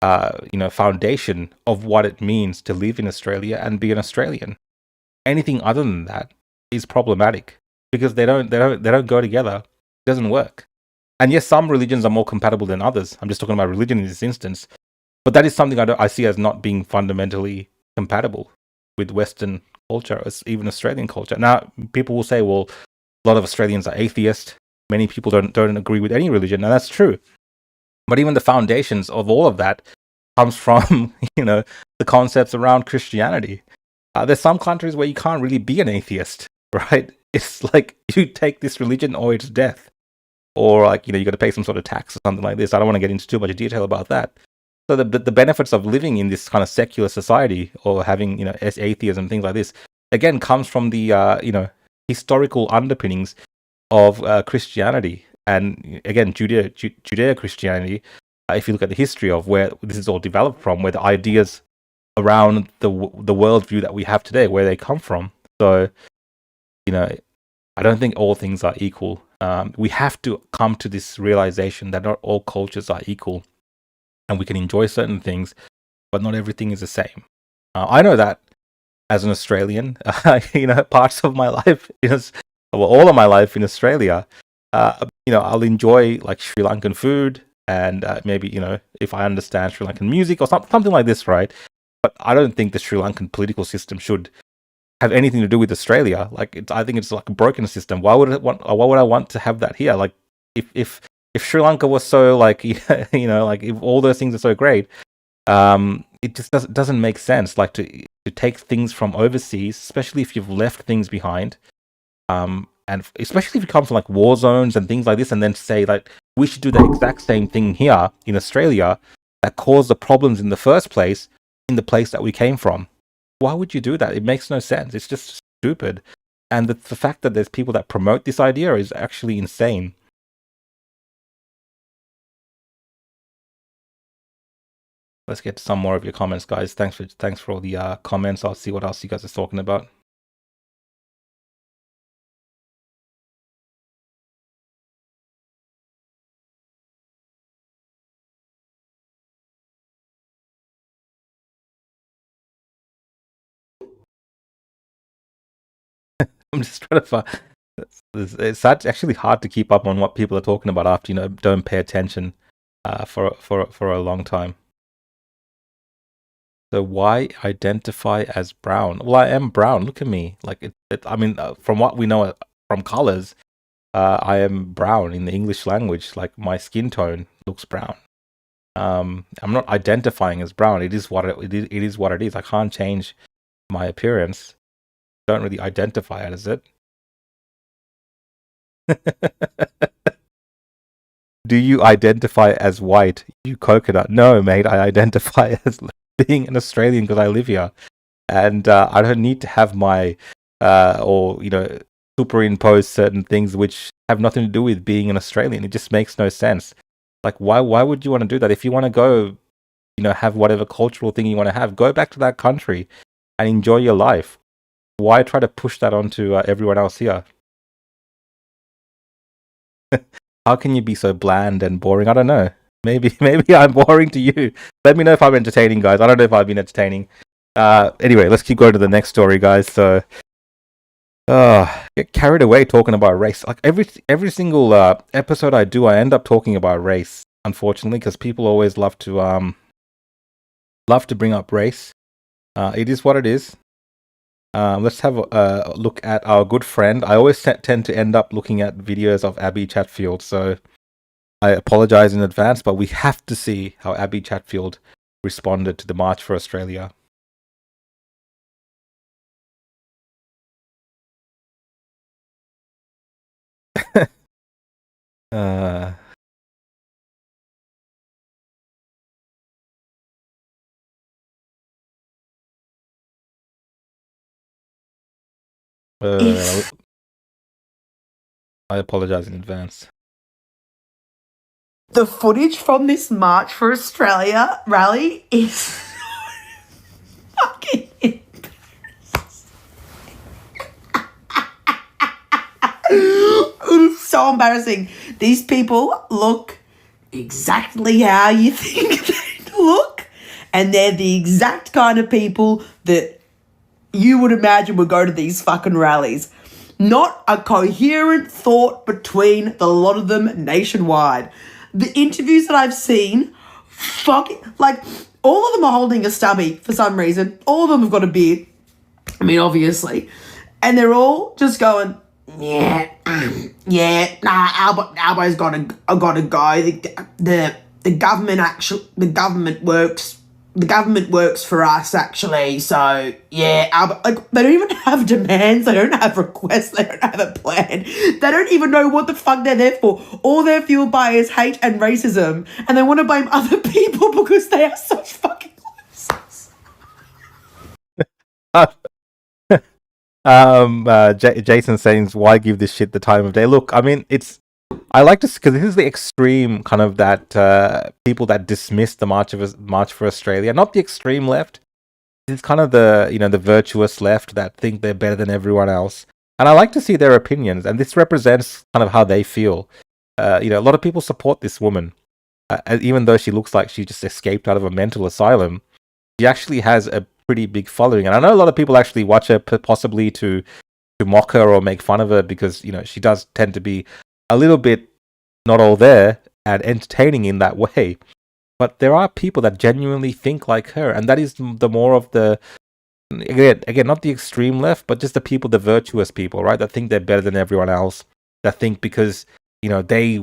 foundation of what it means to live in Australia and be an Australian. Anything other than that is problematic because they don't go together. It doesn't work. And yes, some religions are more compatible than others. I'm just talking about religion in this instance, but that is something I see as not being fundamentally compatible with Western culture, even Australian culture. Now, people will say, well, a lot of Australians are atheist. Many people don't agree with any religion, and that's true. But even the foundations of all of that comes from, the concepts around Christianity. There's some countries where you can't really be an atheist, right? It's like you take this religion or it's death. Or like, you got to pay some sort of tax or something like this. I don't want to get into too much detail about that. So the benefits of living in this kind of secular society or having, atheism, things like this, again, comes from the, historical underpinnings of Christianity. And again, Judeo-Christianity, if you look at the history of where this is all developed from, where the ideas around the worldview that we have today, where they come from. So, I don't think all things are equal. We have to come to this realization that not all cultures are equal, and we can enjoy certain things, but not everything is the same. I know that as an Australian, parts of my life, all of my life in Australia, I'll enjoy like Sri Lankan food and maybe, if I understand Sri Lankan music or something like this, right? But I don't think the Sri Lankan political system should have anything to do with Australia. Like, I think it's like a broken system. Why would I want to have that here? Like, if Sri Lanka was so like, like if all those things are so great, it just doesn't make sense. Like to take things from overseas, especially if you've left things behind, and especially if you come from like war zones and things like this, and then say like we should do the exact same thing here in Australia that caused the problems in the first place in the place that we came from. Why would you do that? It makes no sense. It's just stupid. And the fact that there's people that promote this idea is actually insane. Let's get to some more of your comments, guys. Thanks for all the comments. I'll see what else you guys are talking about. I'm just trying to find. It's actually hard to keep up on what people are talking about after don't pay attention for a long time. So why identify as brown? Well, I am brown. Look at me. Like I mean, from what we know from colors, I am brown in the English language. Like my skin tone looks brown. I'm not identifying as brown. It is what it is. What it is. I can't change my appearance. Don't really identify it as it. Do you identify as white? You coconut? No, mate. I identify as being an Australian because I live here, and I don't need to have my or superimpose certain things which have nothing to do with being an Australian. It just makes no sense. Like, why would you want to do that? If you want to go, have whatever cultural thing you want to have, go back to that country and enjoy your life. Why try to push that onto everyone else here? How can you be so bland and boring? I don't know. Maybe I'm boring to you. Let me know if I'm entertaining, guys. I don't know if I've been entertaining. Anyway, let's keep going to the next story, guys. So, get carried away talking about race. Like every single episode I do, I end up talking about race. Unfortunately, because people always love to bring up race. It is what it is. Let's have a look at our good friend. I always tend to end up looking at videos of Abby Chatfield, so I apologize in advance, but we have to see how Abby Chatfield responded to the March for Australia. I apologize in advance. The footage from this March for Australia rally is fucking it's so embarrassing. These people look exactly how you think they look, and they're the exact kind of people that you would imagine would go to these fucking rallies. Not a coherent thought between the lot of them nationwide. The interviews that I've seen, like, all of them are holding a stubby for some reason. All of them have got a beard. I mean, obviously. And they're all just going, Albo's gotta go. The government works the government works for us, actually. So, yeah, they don't even have demands. They don't have requests. They don't have a plan. They don't even know what the fuck they're there for. All they're fueled by is hate and racism. And they want to blame other people because they are such fucking losers. Jason saying, why give this shit the time of day? Look, I mean, I like this because this is the extreme kind of that people that dismiss the March for Australia, not the extreme left. It's kind of the virtuous left that think they're better than everyone else. And I like to see their opinions, and this represents kind of how they feel. A lot of people support this woman, even though she looks like she just escaped out of a mental asylum. She actually has a pretty big following, and I know a lot of people actually watch her possibly to mock her or make fun of her because she does tend to be a little bit not all there and entertaining in that way. But there are people that genuinely think like her, and that is the more of the again not the extreme left, but just the virtuous people, right? That think they're better than everyone else. That think because they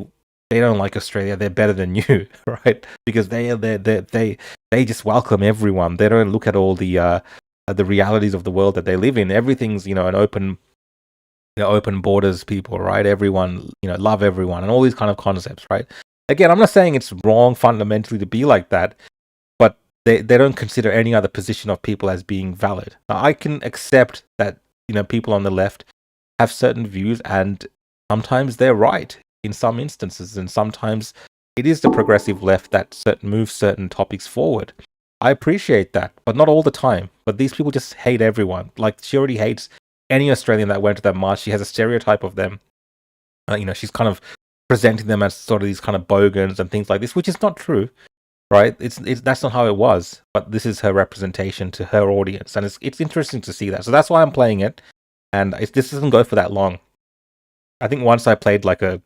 don't like Australia, they're better than you, right? Because they just welcome everyone. They don't look at all the realities of the world that they live in. Everything's an open borders people, right? Everyone, love everyone and all these kind of concepts, right? Again, I'm not saying it's wrong fundamentally to be like that, but they don't consider any other position of people as being valid. Now, I can accept that, people on the left have certain views and sometimes they're right in some instances, and sometimes it is the progressive left that moves certain topics forward. I appreciate that, but not all the time. But these people just hate everyone. Like, she already hates any Australian that went to that march. She has a stereotype of them. She's kind of presenting them as sort of these kind of bogans and things like this, which is not true, right? It's that's not how it was. But this is her representation to her audience, and it's interesting to see that. So that's why I'm playing it, and this doesn't go for that long. I think once I played like a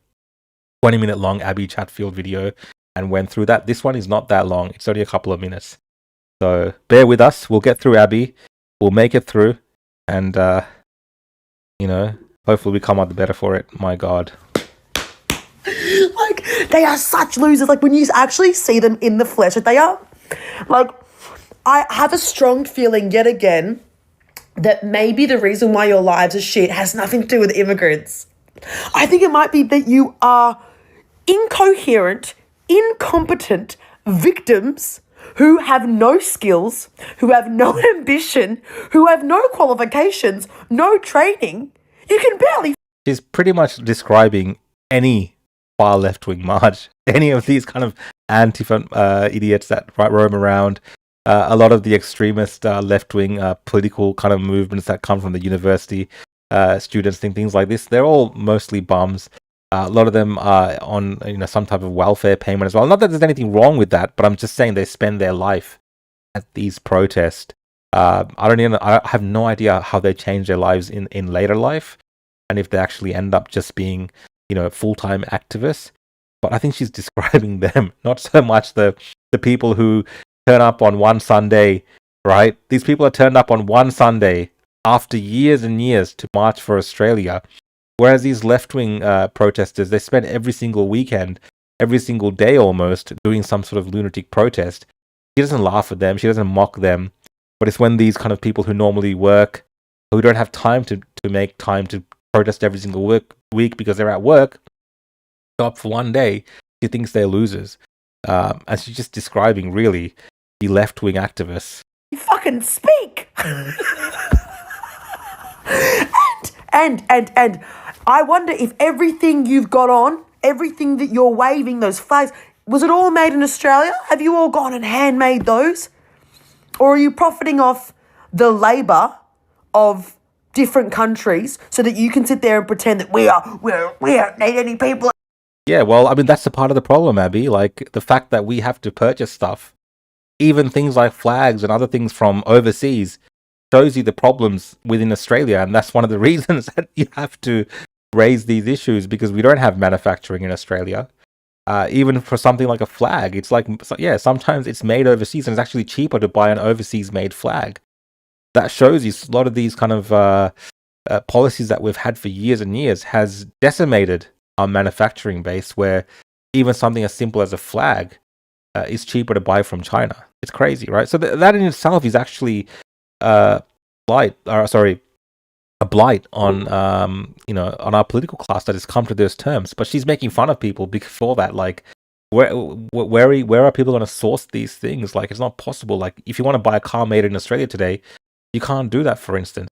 20-minute long Abby Chatfield video and went through that. This one is not that long. It's only a couple of minutes. So bear with us. We'll get through Abby. We'll make it through, and hopefully we come out the better for it. My God. Like, they are such losers. Like, when you actually see them in the flesh, they are, like, I have a strong feeling yet again that maybe the reason why your lives are shit has nothing to do with immigrants. I think it might be that you are incoherent, incompetent victims who have no skills, who have no ambition, who have no qualifications, no training. You can barely... She's pretty much describing any far left-wing march, any of these kind of Antifa idiots that roam around, a lot of the extremist left-wing political kind of movements that come from the university students, things like this. They're all mostly bums. A lot of them are on some type of welfare payment as well. Not that there's anything wrong with that, but I'm just saying they spend their life at these protests. I have no idea how they change their lives in later life, and if they actually end up just being full-time activists. But I think she's describing them, not so much the people who turn up on one Sunday, right? These people are turned up on one Sunday after years and years to march for Australia. Whereas these left-wing protesters, they spend every single weekend, every single day almost, doing some sort of lunatic protest. She doesn't laugh at them, she doesn't mock them, but it's when these kind of people who normally work, who don't have time to make time to protest every single week because they're at work, stop for one day, she thinks they're losers. And she's just describing, really, the left-wing activists. You fucking speak! And I wonder if everything you've got on, everything that you're waving, those flags, was it all made in Australia? Have you all gone and handmade those? Or are you profiting off the labour of different countries so that you can sit there and pretend that we don't need any people? Yeah, well, I mean, that's the part of the problem, Abby. Like, the fact that we have to purchase stuff, even things like flags and other things from overseas, shows you the problems within Australia, and that's one of the reasons that you have to raise these issues, because we don't have manufacturing in Australia. Even for something like a flag, it's like, yeah, sometimes it's made overseas and it's actually cheaper to buy an overseas made flag. That shows you a lot of these kind of policies that we've had for years and years has decimated our manufacturing base, where even something as simple as a flag is cheaper to buy from China. It's crazy, right? So that in itself is actually blight, or sorry, a blight on on our political class that has come to those terms. But she's making fun of people before that. Like, where are people going to source these things? Like, it's not possible. Like, if you want to buy a car made in Australia today, you can't do that. For instance,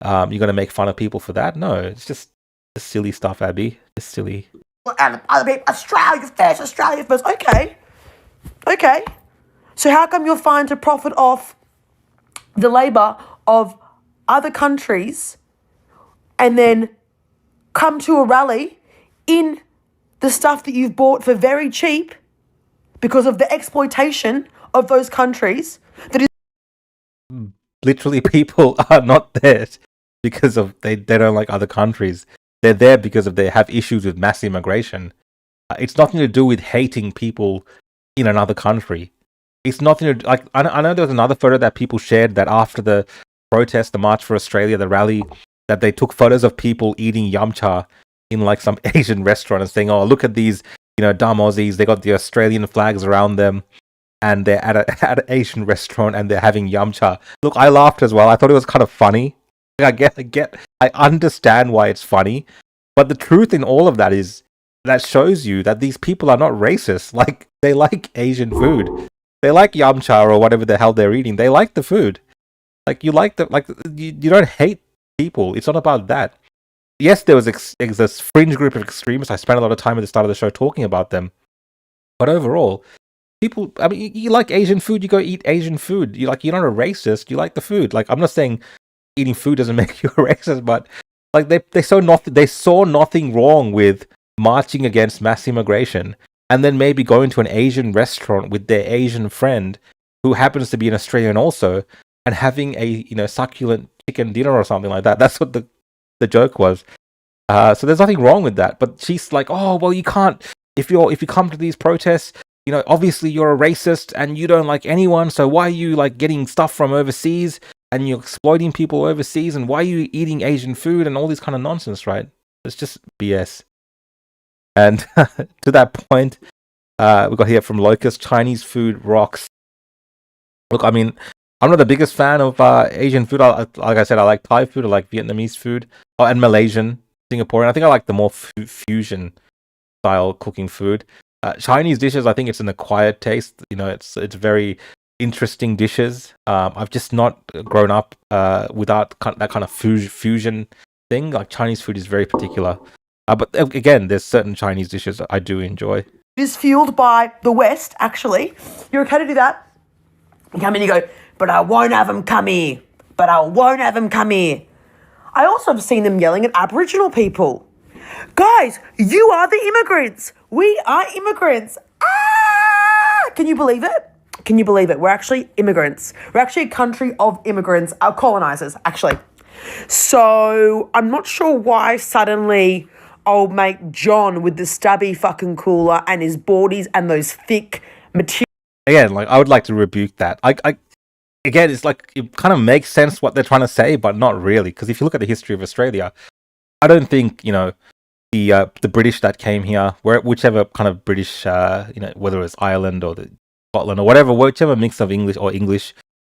you're going to make fun of people for that? No, it's just silly stuff, Abby. It's silly. And other people, Australia first, Australia first. Okay. So how come you're fine to profit off the labour of other countries and then come to a rally in the stuff that you've bought for very cheap because of the exploitation of those countries? That is Literally, people are not there because of they don't like other countries. They're there because they have issues with mass immigration. It's nothing to do with hating people in another country. It's nothing to do, like, I know there was another photo that people shared that after the protest, the March for Australia, the rally, that they took photos of people eating yum cha in like some Asian restaurant and saying, "Oh, look at these, dumb Aussies. They got the Australian flags around them, and they're at an Asian restaurant and they're having yum cha." Look, I laughed as well. I thought it was kind of funny. I understand why it's funny, but the truth in all of that is that shows you that these people are not racist. Like, they like Asian food. They like yum cha or whatever the hell they're eating. They like the food. Like, you don't hate people. It's not about that. Yes, there was this fringe group of extremists. I spent a lot of time at the start of the show talking about them. But overall, people, I mean, you like Asian food, you go eat Asian food. You're not a racist, you like the food. Like, I'm not saying eating food doesn't make you a racist, but like they saw nothing wrong with marching against mass immigration and then maybe going to an Asian restaurant with their Asian friend who happens to be an Australian also, and having a succulent chicken dinner or something like that. That's what the joke was. So there's nothing wrong with that. But she's like, "Oh, well, you can't if you come to these protests, obviously you're a racist and you don't like anyone. So why are you like getting stuff from overseas and you're exploiting people overseas, and why are you eating Asian food and all this kind of nonsense, right?" It's just BS. And to that point, we got here from Locust, Chinese food rocks. Look, I mean, I'm not the biggest fan of Asian food. Like I said, I like Thai food, I like Vietnamese food, and Malaysian, Singaporean. I think I like the more fusion style cooking food. Chinese dishes, I think it's an acquired taste. It's very interesting dishes. I've just not grown up without that kind of fusion thing. Like, Chinese food is very particular. But again, there's certain Chinese dishes I do enjoy. It is fueled by the West, actually. You're okay to do that? You come in, you go, "But I won't have them come here. But I won't have them come here." I also have seen them yelling at Aboriginal people. "Guys, you are the immigrants. We are immigrants. Ah!" Can you believe it? Can you believe it? We're actually immigrants. We're actually a country of immigrants, our colonizers, actually. So I'm not sure why suddenly old mate John with the stubby fucking cooler and his boardies and those thick material. Again, like, I would like to rebuke that. Again, it's like, it kind of makes sense what they're trying to say, but not really. Because if you look at the history of Australia, I don't think the British that came here, whichever kind of British, whether it was Ireland or Scotland or whatever, whichever mix of English,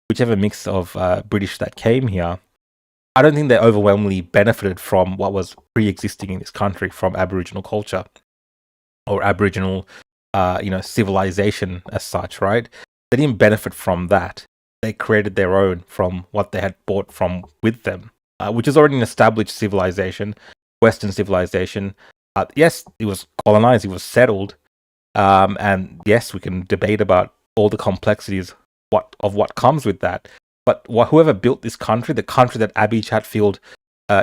whichever mix of British that came here, I don't think they overwhelmingly benefited from what was pre-existing in this country, from Aboriginal culture or Aboriginal, civilization as such, right? They didn't benefit from that. They created their own from what they had brought from with them, which is already an established civilization, Western civilization. Yes, it was colonized, it was settled, and yes, we can debate about all the complexities of what comes with that. But whoever built this country, the country that Abby Chatfield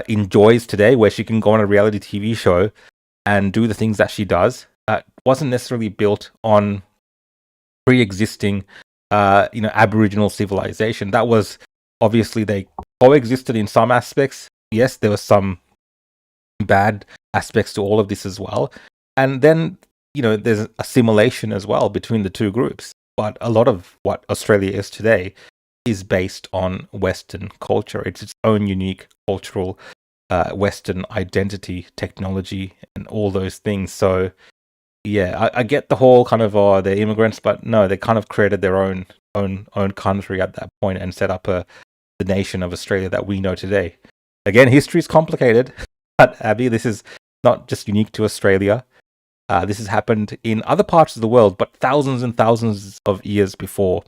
enjoys today, where she can go on a reality TV show and do the things that she does, wasn't necessarily built on pre-existing, Aboriginal civilization. That was, obviously, they coexisted in some aspects. Yes, there were some bad aspects to all of this as well. And then, there's assimilation as well between the two groups. But a lot of what Australia is today is based on Western culture. It's its own unique cultural Western identity, technology, and all those things. So, yeah, I get the whole kind of, they're immigrants, but no, they kind of created their own own country at that point and set up the nation of Australia that we know today. Again, history is complicated, but Abby, this is not just unique to Australia. This has happened in other parts of the world, but thousands and thousands of years before.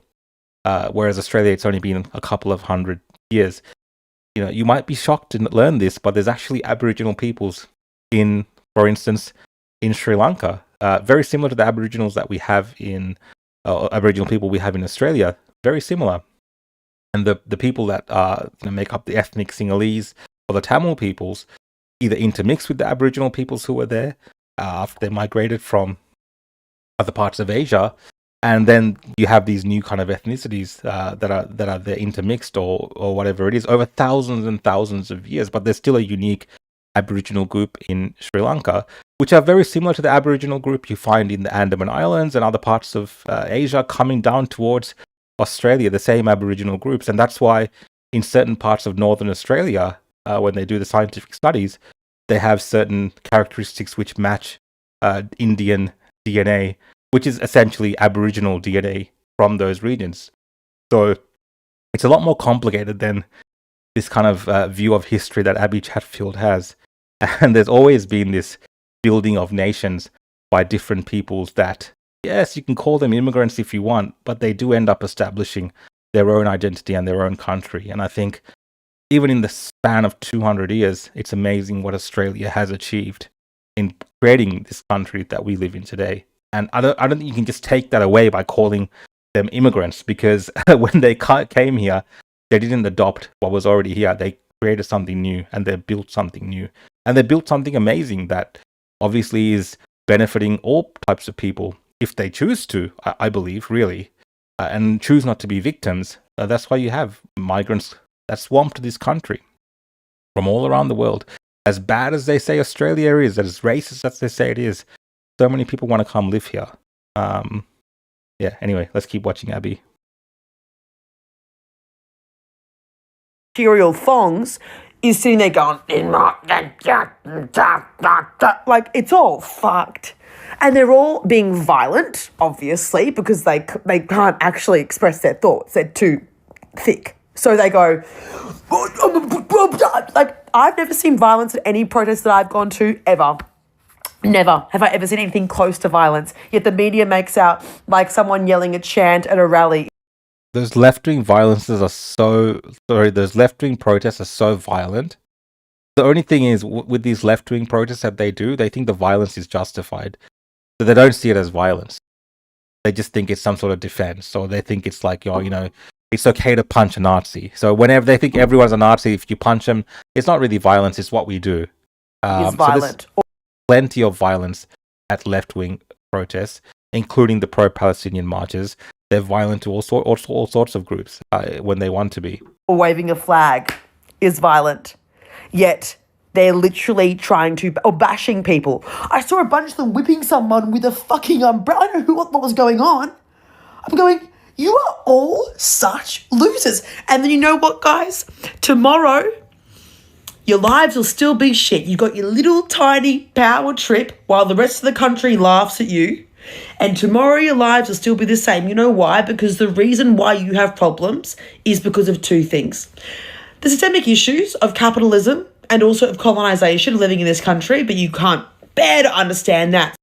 Whereas Australia, it's only been a couple of hundred years. You know, you might be shocked to learn this, but there's actually Aboriginal peoples for instance, in Sri Lanka, very similar to the Aboriginals that we have in Aboriginal people we have in Australia. Very similar, and the people that make up the ethnic Sinhalese or the Tamil peoples either intermix with the Aboriginal peoples who were there after they migrated from other parts of Asia, and then you have these new kind of ethnicities that are there intermixed or whatever it is over thousands and thousands of years. But there's still a unique Aboriginal group in Sri Lanka, which are very similar to the Aboriginal group you find in the Andaman Islands and other parts of Asia coming down towards Australia, the same Aboriginal groups. And that's why in certain parts of Northern Australia, when they do the scientific studies, they have certain characteristics which match Indian DNA, which is essentially Aboriginal DNA from those regions. So it's a lot more complicated than this kind of view of history that Abby Chatfield has. And there's always been this building of nations by different peoples that, yes, you can call them immigrants if you want, but they do end up establishing their own identity and their own country. And I think even in the span of 200 years, it's amazing what Australia has achieved in creating this country that we live in today. And I don't think you can just take that away by calling them immigrants, because when they came here, they didn't adopt what was already here. They created something new, and they built something new. And they built something amazing that obviously is benefiting all types of people if they choose to, I believe, really, and choose not to be victims. That's why you have migrants that swamped this country from all around the world. As bad as they say Australia is, as racist as they say it is, so many people want to come live here. Anyway, let's keep watching Abby. Imperial thongs is sitting there going, like, it's all fucked. And they're all being violent, obviously, because they can't actually express their thoughts. They're too thick. So they go, like, I've never seen violence at any protest that I've gone to, ever. Never have I ever seen anything close to violence. Yet the media makes out like someone yelling a chant at a rally. Those left-wing violences are those left-wing protests are so violent. The only thing is, with these left-wing protests that they do, they think the violence is justified. So they don't see it as violence. They just think it's some sort of defense. Or they think it's like, it's okay to punch a Nazi. So whenever they think everyone's a Nazi, if you punch them, it's not really violence, it's what we do. It's violent. So plenty of violence at left-wing protests, including the pro-Palestinian marches. They're violent to all sorts of groups when they want to be. Or waving a flag is violent. Yet they're literally or bashing people. I saw a bunch of them whipping someone with a fucking umbrella. I don't know what was going on. I'm going, you are all such losers. And then you know what, guys? Tomorrow, your lives will still be shit. You've got your little tiny power trip while the rest of the country laughs at you. And tomorrow your lives will still be the same. You know why? Because the reason why you have problems is because of two things. The systemic issues of capitalism and also of colonisation living in this country, but you can't bear to understand that.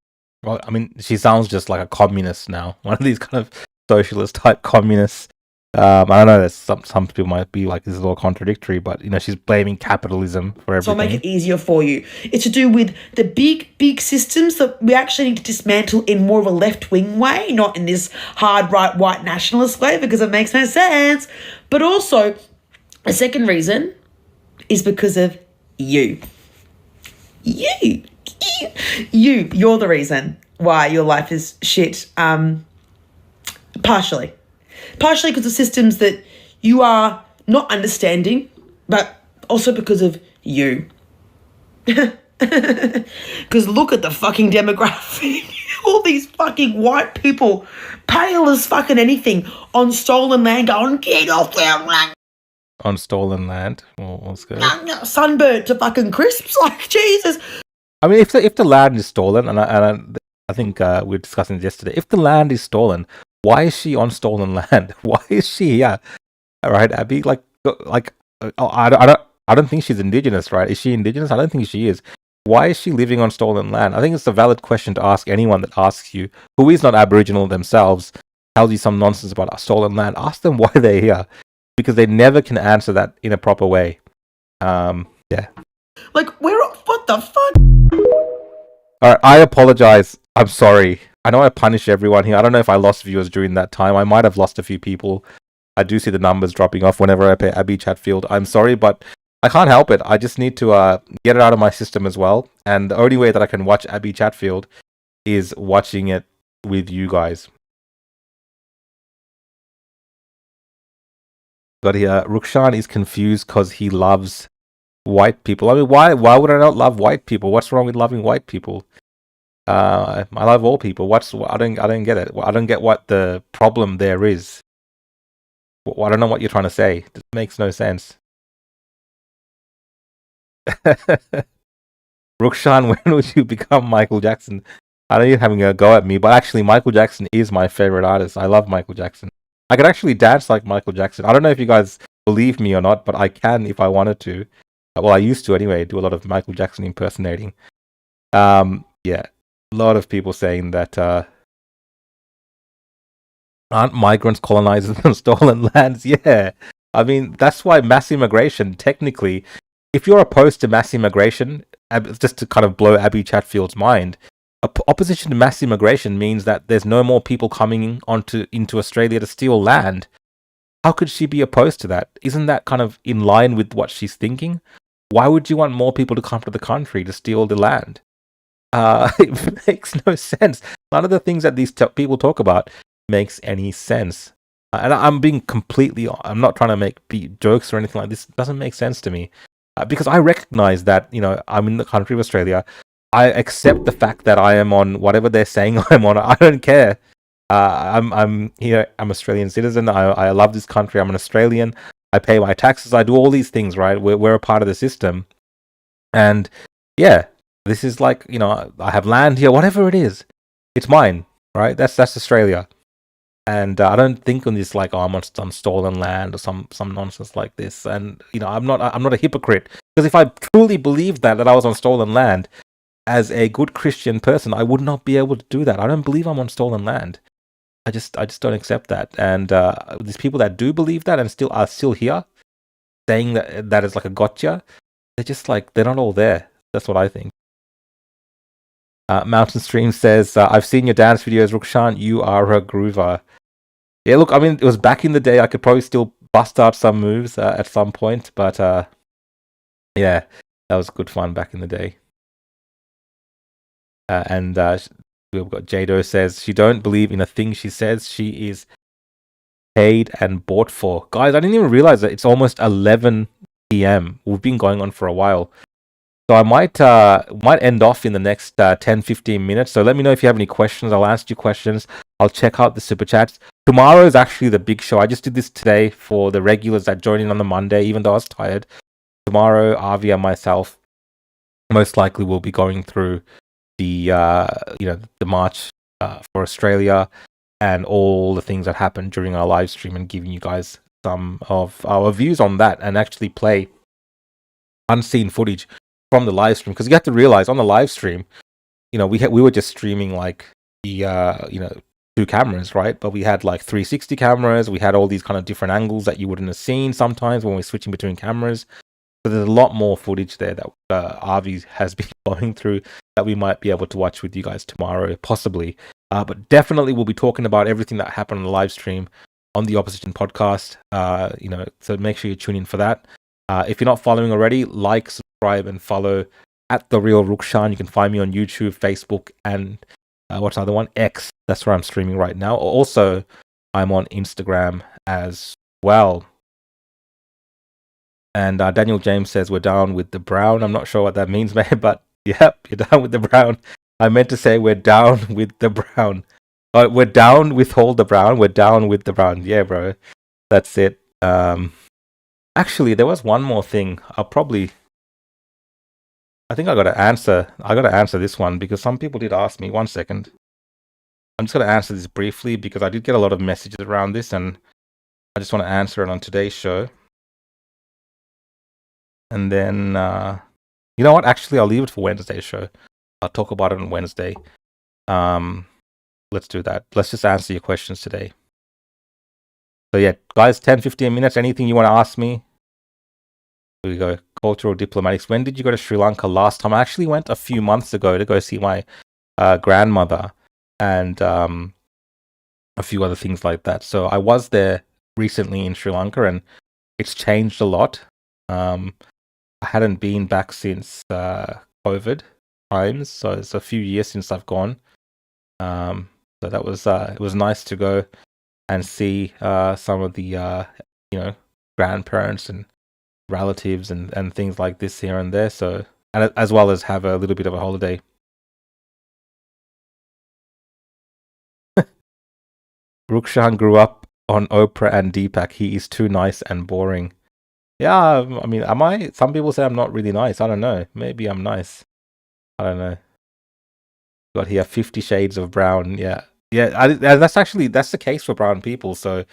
Well, I mean, she sounds just like a communist now. One of these kind of socialist-type communists. I don't know, that some people might be like, this is all contradictory, but, she's blaming capitalism for everything. So I'll make it easier for you. It's to do with the big systems that we actually need to dismantle in more of a left-wing way, not in this hard right white nationalist way, because it makes no sense. But also, a second reason is because of you. You're the reason why your life is shit. Partially because of systems that you are not understanding, but also because of you. Because look at the fucking demographic. All these fucking white people, pale as fucking anything, on stolen land, going, get off their land. On stolen land? Well, let's go. Sunburnt to fucking crisps, like, Jesus. I mean, if the land is stolen, and I think we were discussing this yesterday, if the land is stolen, Why is she on stolen land? Why is she here? All right, Abby. I don't think she's indigenous, right? Is she indigenous? I don't think she is. Why is she living on stolen land? I think it's a valid question to ask anyone that asks you, who is not Aboriginal themselves, tells you some nonsense about stolen land. Ask them why they're here, because they never can answer that in a proper way. Yeah. Like, what the fuck? All right, I apologize. I'm sorry. I know I punish everyone here. I don't know if I lost viewers during that time. I might have lost a few people. I do see the numbers dropping off whenever I pay Abby Chatfield. I'm sorry, but I can't help it. I just need to get it out of my system as well. And the only way that I can watch Abby Chatfield is watching it with you guys. Got here. Rukshan is confused because he loves white people. I mean, why would I not love white people? What's wrong with loving white people? I love all people. I don't get it. I don't get what the problem there is. I don't know what you're trying to say. It makes no sense. Rukshan, when would you become Michael Jackson? I know you're having a go at me, but actually Michael Jackson is my favorite artist. I love Michael Jackson. I could actually dance like Michael Jackson. I don't know if you guys believe me or not, but I can if I wanted to. Well, I used to anyway, do a lot of Michael Jackson impersonating. Yeah. A lot of people saying that aren't migrants colonizers on stolen lands? Yeah. I mean, that's why mass immigration, technically, if you're opposed to mass immigration, just to kind of blow Abby Chatfield's mind, opposition to mass immigration means that there's no more people coming into Australia to steal land. How could she be opposed to that? Isn't that kind of in line with what she's thinking? Why would you want more people to come to the country to steal the land? It makes no sense. None of the things that these people talk about makes any sense. And I'm being I'm not trying to make jokes or anything like this. It doesn't make sense to me. Because I recognize that, I'm in the country of Australia. I accept the fact that I am on whatever they're saying I'm on. I don't care. I'm here. I'm Australian citizen. I love this country. I'm an Australian. I pay my taxes. I do all these things, right? We're a part of the system. And yeah, this is like, I have land here, whatever it is. It's mine, right? That's Australia. And I don't think on this like, I'm on stolen land or some nonsense like this. And I'm not a hypocrite, because if I truly believed that I was on stolen land, as a good Christian person, I would not be able to do that. I don't believe I'm on stolen land. I just don't accept that. And these people that do believe that and are still here, saying that is like a gotcha, they're just like, they're not all there. That's what I think. Mountain Stream says, I've seen your dance videos, Rukshan. You are a groover. Yeah, look, I mean, it was back in the day. I could probably still bust out some moves at some point, but yeah, that was good fun back in the day. And we've got Jado says, she don't believe in a thing she says. She is paid and bought for. Guys, I didn't even realize that it's almost 11 p.m. We've been going on for a while. So I might end off in the next 10-15 minutes. So let me know if you have any questions. I'll answer your questions. I'll check out the super chats. Tomorrow is actually the big show. I just did this today for the regulars that joined in on the Monday, even though I was tired. Tomorrow, Avi and myself most likely will be going through the the march for Australia and all the things that happened during our live stream, and giving you guys some of our views on that, and actually play unseen footage from the live stream. Because you have to realize, on the live stream, we were just streaming like the 2 cameras, right? But we had like 360 cameras. We had all these kind of different angles that you wouldn't have seen sometimes when we're switching between cameras. So there's a lot more footage there that Avi has been going through that we might be able to watch with you guys tomorrow, possibly. But definitely we'll be talking about everything that happened on the live stream on the Opposition podcast. So make sure you tune in for that. If you're not following already, like, subscribe, and follow at The Real Rukshan. You can find me on YouTube, Facebook, and what's the other one? X. That's where I'm streaming right now. Also, I'm on Instagram as well. And Daniel James says, we're down with the brown. I'm not sure what that means, man, but yep, you're down with the brown. I meant to say we're down with the brown. We're down with Hold the Brown. We're down with the brown. Yeah, bro. That's it. Actually, there was one more thing. I think I got to answer this one, because some people did ask me. 1 second. I'm just going to answer this briefly because I did get a lot of messages around this, and I just want to answer it on today's show. And then, you know what? Actually, I'll leave it for Wednesday's show. I'll talk about it on Wednesday. Let's do that. Let's just answer your questions today. So yeah, guys, 10, 15 minutes. Anything you want to ask me? Here we go. Cultural diplomatics. When did you go to Sri Lanka last time? I actually went a few months ago to go see my grandmother and a few other things like that. So I was there recently in Sri Lanka, and it's changed a lot. I hadn't been back since COVID times, so it's a few years since I've gone. So that was it was nice to go and see some of the grandparents and relatives and things like this here and there. So, and as well as have a little bit of a holiday. Rukshan grew up on Oprah and Deepak. He is too nice and boring. Yeah, I mean, am I? Some people say I'm not really nice. I don't know. Maybe I'm nice. I don't know. Got here 50 Shades of Brown. Yeah, that's the case for brown people. So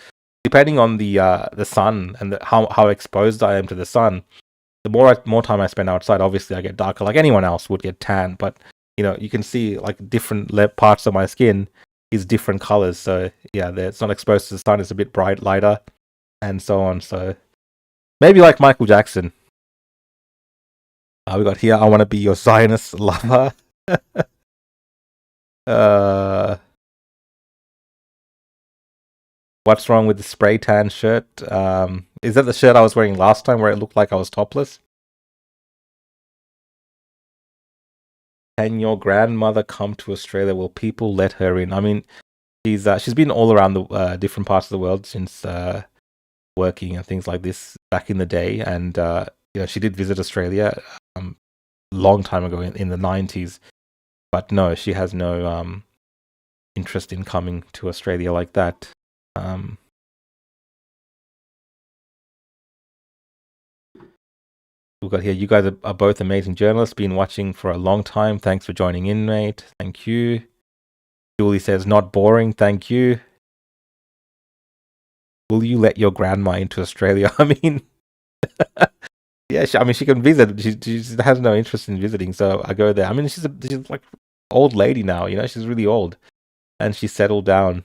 depending on the sun and how exposed I am to the sun, the more time I spend outside, obviously I get darker. Like anyone else would get tan, but you can see like different parts of my skin is different colors. So yeah, it's not exposed to the sun. It's a bit lighter, and so on. So maybe like Michael Jackson. We got here. I want to be your Zionist lover. What's wrong with the spray tan shirt? Is that the shirt I was wearing last time where it looked like I was topless? Can your grandmother come to Australia? Will people let her in? I mean, she's been all around the different parts of the world since working and things like this back in the day, and she did visit Australia long time ago in the 90s. But no, she has no interest in coming to Australia like that. We've got here, you guys are both amazing journalists, been watching for a long time. Thanks for joining in, mate. Thank you. Julie says, not boring. Thank you. Will you let your grandma into Australia? I mean, yeah, she can visit. She has no interest in visiting, so I go there. I mean, she's like old lady now, she's really old, and she's settled down.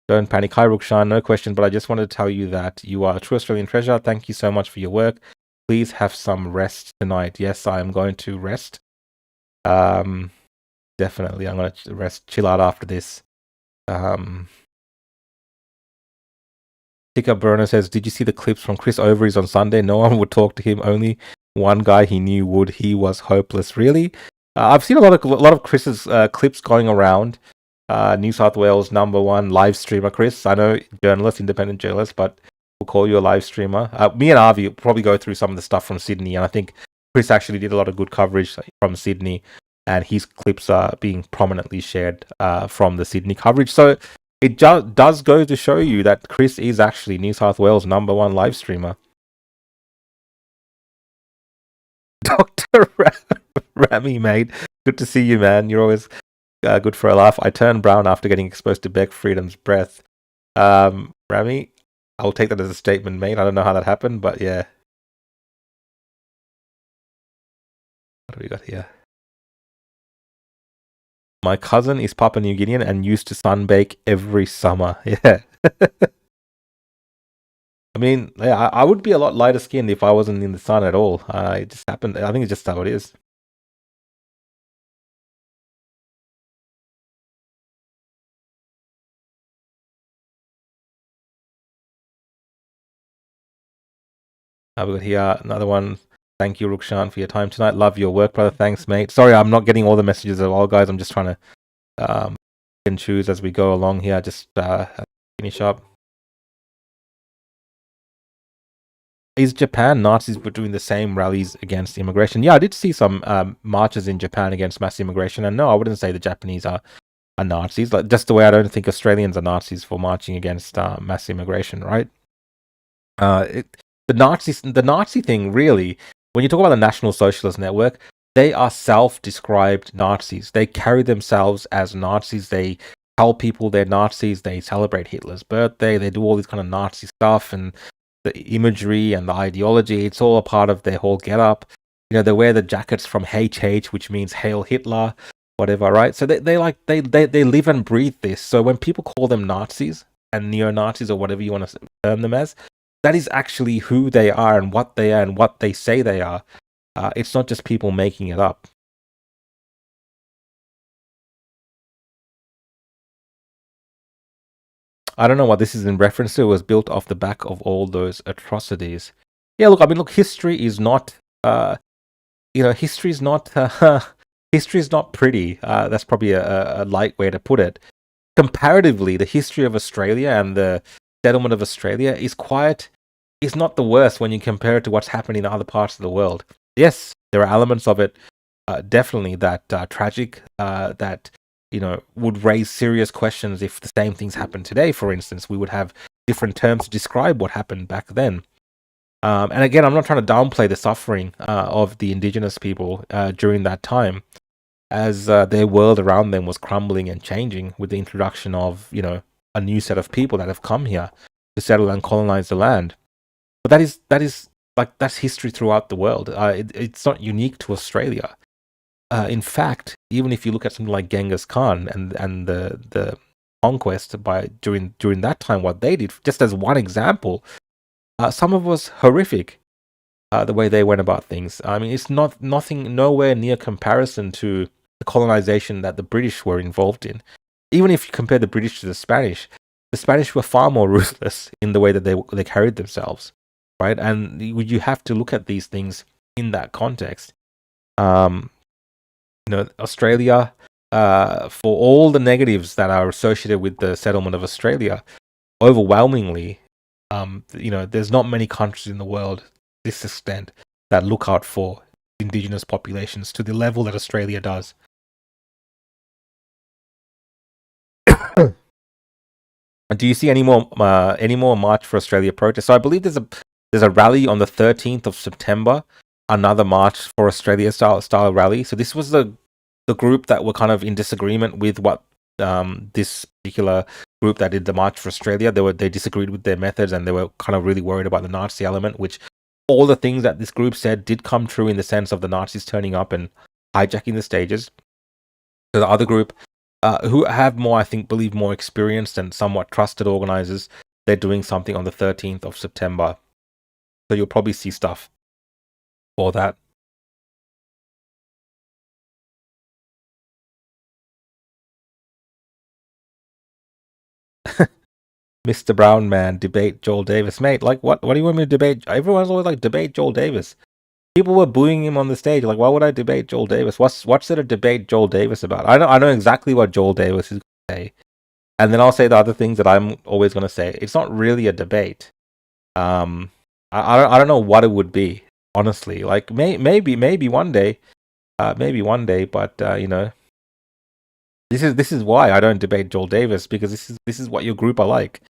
Don't panic. Hi, Rukshan. No question, but I just wanted to tell you that you are a true Australian treasure. Thank you so much for your work. Please have some rest tonight. Yes, I am going to rest. Definitely, I'm going to rest, chill out after this. Tika Burner says, did you see the clips from Chris Ovaries on Sunday? No one would talk to him. Only one guy he knew would. He was hopeless. Really? I've seen a lot of Chris's clips going around. New South Wales #1 live streamer Chris. I know independent journalist, but we'll call you a live streamer. Me and Avi will probably go through some of the stuff from Sydney, and I think Chris actually did a lot of good coverage from Sydney, and his clips are being prominently shared from the Sydney coverage. So it does go to show you that Chris is actually New South Wales #1 live streamer. Dr. Rami, mate. Good to see you, man. You're always good for a laugh. I turned brown after getting exposed to Beck Freedom's breath. Rami, I'll take that as a statement, mate. I don't know how that happened, but yeah. What do we got here? My cousin is Papua New Guinean and used to sunbake every summer. Yeah. I mean, yeah, I would be a lot lighter skinned if I wasn't in the sun at all. It just happened. I think it's just how it is. We've got here another one. Thank you, Rukshan, for your time tonight. Love your work, brother. Thanks, mate. Sorry, I'm not getting all the messages at all, guys. I'm just trying to and choose as we go along here. Just finish up. Is Japan Nazis were doing the same rallies against immigration? Yeah, I did see some marches in Japan against mass immigration, and no, I wouldn't say the Japanese are Nazis. Like just the way I don't think Australians are Nazis for marching against mass immigration, right? The Nazi thing, really, when you talk about the National Socialist Network, they are self-described Nazis. They carry themselves as Nazis. They tell people they're Nazis. They celebrate Hitler's birthday. They do all this kind of Nazi stuff, and the imagery and the ideology. It's all a part of their whole get-up. They wear the jackets from HH, which means Hail Hitler, whatever, right? So they live and breathe this. So when people call them Nazis and neo-Nazis or whatever you want to term them as, that is actually who they are and what they are and what they say they are. It's not just people making it up. I don't know what this is in reference to. It was built off the back of all those atrocities. Yeah, look, history is not, history is not, history is not pretty. That's probably a light way to put it. Comparatively, the history of Australia and the settlement of Australia is not the worst when you compare it to what's happening in other parts of the world. Yes, there are elements of it, definitely that tragic, that would raise serious questions if the same things happened today. For instance, we would have different terms to describe what happened back then. And again, I'm not trying to downplay the suffering of the indigenous people during that time, as their world around them was crumbling and changing with the introduction of a new set of people that have come here to settle and colonize the land. But that's history throughout the world. It's not unique to Australia. In fact, even if you look at something like Genghis Khan and the conquest during that time, what they did, just as one example, some of it was horrific. The way they went about things. I mean, it's nowhere near comparison to the colonization that the British were involved in. Even if you compare the British to the Spanish were far more ruthless in the way that they carried themselves. Right, and you have to look at these things in that context. Australia, for all the negatives that are associated with the settlement of Australia, overwhelmingly, there's not many countries in the world to this extent that look out for indigenous populations to the level that Australia does. Do you see any more March for Australia protests? So I believe there's a rally on the 13th of September, another March for Australia style rally. So this was the group that were kind of in disagreement with what this particular group that did the March for Australia. They disagreed with their methods, and they were kind of really worried about the Nazi element, which all the things that this group said did come true in the sense of the Nazis turning up and hijacking the stages. So the other group, who have believe more experienced and somewhat trusted organizers, they're doing something on the 13th of September. So you'll probably see stuff for that. Mr. Brown Man, debate Joel Davis. Mate, like, what do you want me to debate? Everyone's always like, debate Joel Davis. People were booing him on the stage. Like, why would I debate Joel Davis? What's there to debate Joel Davis about? I know exactly what Joel Davis is going to say. And then I'll say the other things that I'm always going to say. It's not really a debate. I don't know what it would be, honestly. Like, maybe one day. But this is why I don't debate Joel Davis, because this is what your group are like.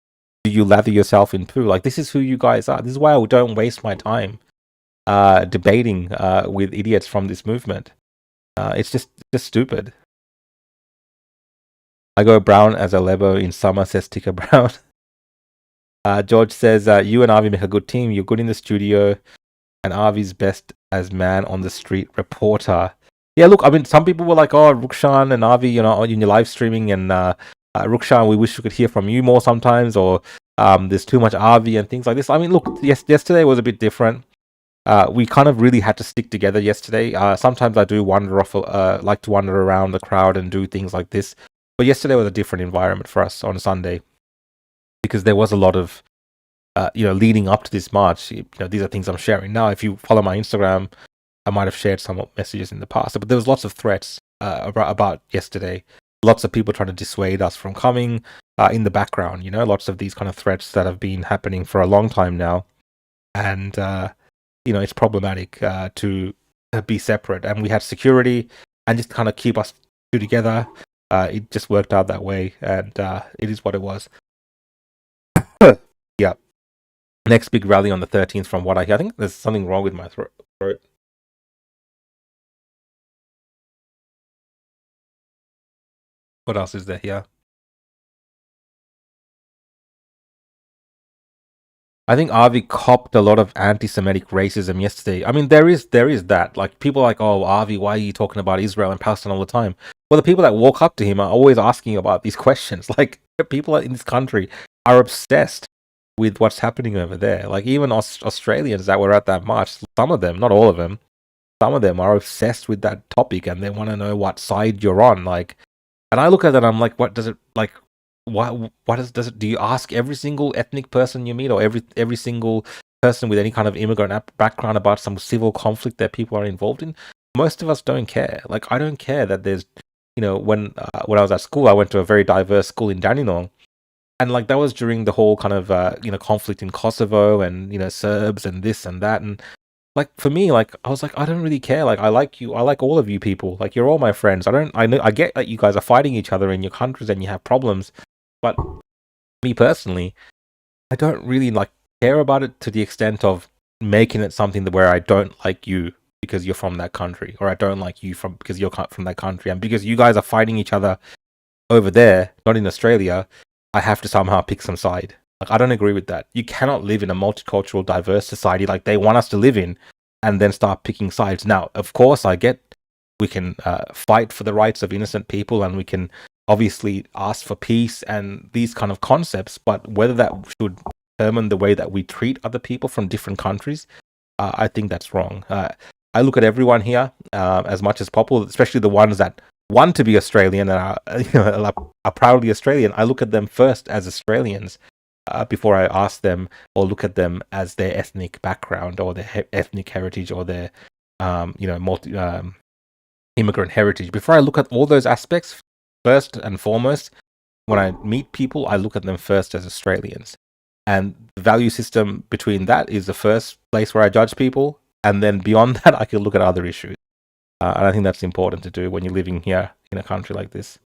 Do you lather yourself in poo? Like, this is who you guys are. This is why I don't waste my time debating with idiots from this movement. It's just stupid. I go brown as a lebo in summer, says Ticker Brown. George says, you and Avi make a good team. You're good in the studio, and Avi's best as man on the street reporter. Yeah, look, I mean, some people were like, oh, Rukshan and Avi, in your live streaming, and Rukshan, we wish we could hear from you more sometimes, or there's too much Avi and things like this. I mean, look, yesterday was a bit different. We kind of really had to stick together yesterday. Sometimes I do wander off, like to wander around the crowd and do things like this. But yesterday was a different environment for us on Sunday, because there was a lot of, leading up to this march. These are things I'm sharing now. If you follow my Instagram, I might have shared some messages in the past, but there was lots of threats about yesterday. Lots of people trying to dissuade us from coming in the background. Lots of these kind of threats that have been happening for a long time now, and it's problematic to be separate. And we had security and just kind of keep us two together. It just worked out that way, and it is what it was. Yeah. Next big rally on the 13th, from what I hear. I think there's something wrong with my throat. What else is there here? I think Avi copped a lot of anti-Semitic racism yesterday. I mean, there is that. Like, people are like, oh, Avi, why are you talking about Israel and Palestine all the time? Well, the people that walk up to him are always asking about these questions. Like, people in this country are obsessed with what's happening over there. Like, even Australians that were at that march, some of them, not all of them, some of them are obsessed with that topic and they want to know what side you're on. Like, and I look at that and I'm like, what does it, like, what does it, do you ask every single ethnic person you meet or every single person with any kind of immigrant background about some civil conflict that people are involved in? Most of us don't care. Like, I don't care that there's, when I was at school, I went to a very diverse school in Dandenong, and like that was during the whole kind of conflict in Kosovo and Serbs and this and that. And like, for me, like, I was like, I don't really care. Like, I like you. I like all of you people. Like, you're all my friends. I get that you guys are fighting each other in your countries and you have problems. But me personally, I don't really like care about it to the extent of making it something where I don't like you because you're from that country, or I don't like you because you're from that country, and because you guys are fighting each other over there, not in Australia, I have to somehow pick some side. Like, I don't agree with that. You cannot live in a multicultural, diverse society like they want us to live in, and then start picking sides. Now, of course, I get we can fight for the rights of innocent people, and we can obviously ask for peace and these kind of concepts, but whether that should determine the way that we treat other people from different countries, I think that's wrong. I look at everyone here as much as possible, especially the ones that want to be Australian and are proudly Australian. I look at them first as Australians before I ask them or look at them as their ethnic background or their ethnic heritage or their immigrant heritage. Before I look at all those aspects, first and foremost, when I meet people, I look at them first as Australians. And the value system between that is the first place where I judge people. And then beyond that, I can look at other issues. And I think that's important to do when you're living here in a country like this.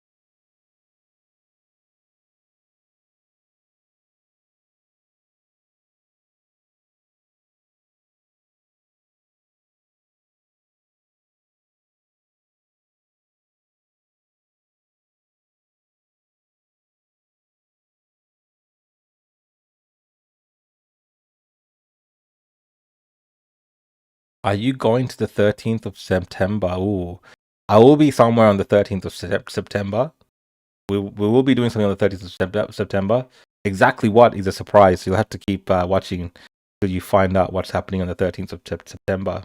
Are you going to the 13th of September? Ooh, I will be somewhere on the 13th of September. We will be doing something on the 30th of September. Exactly what is a surprise. You'll have to keep watching till you find out what's happening on the 13th of September.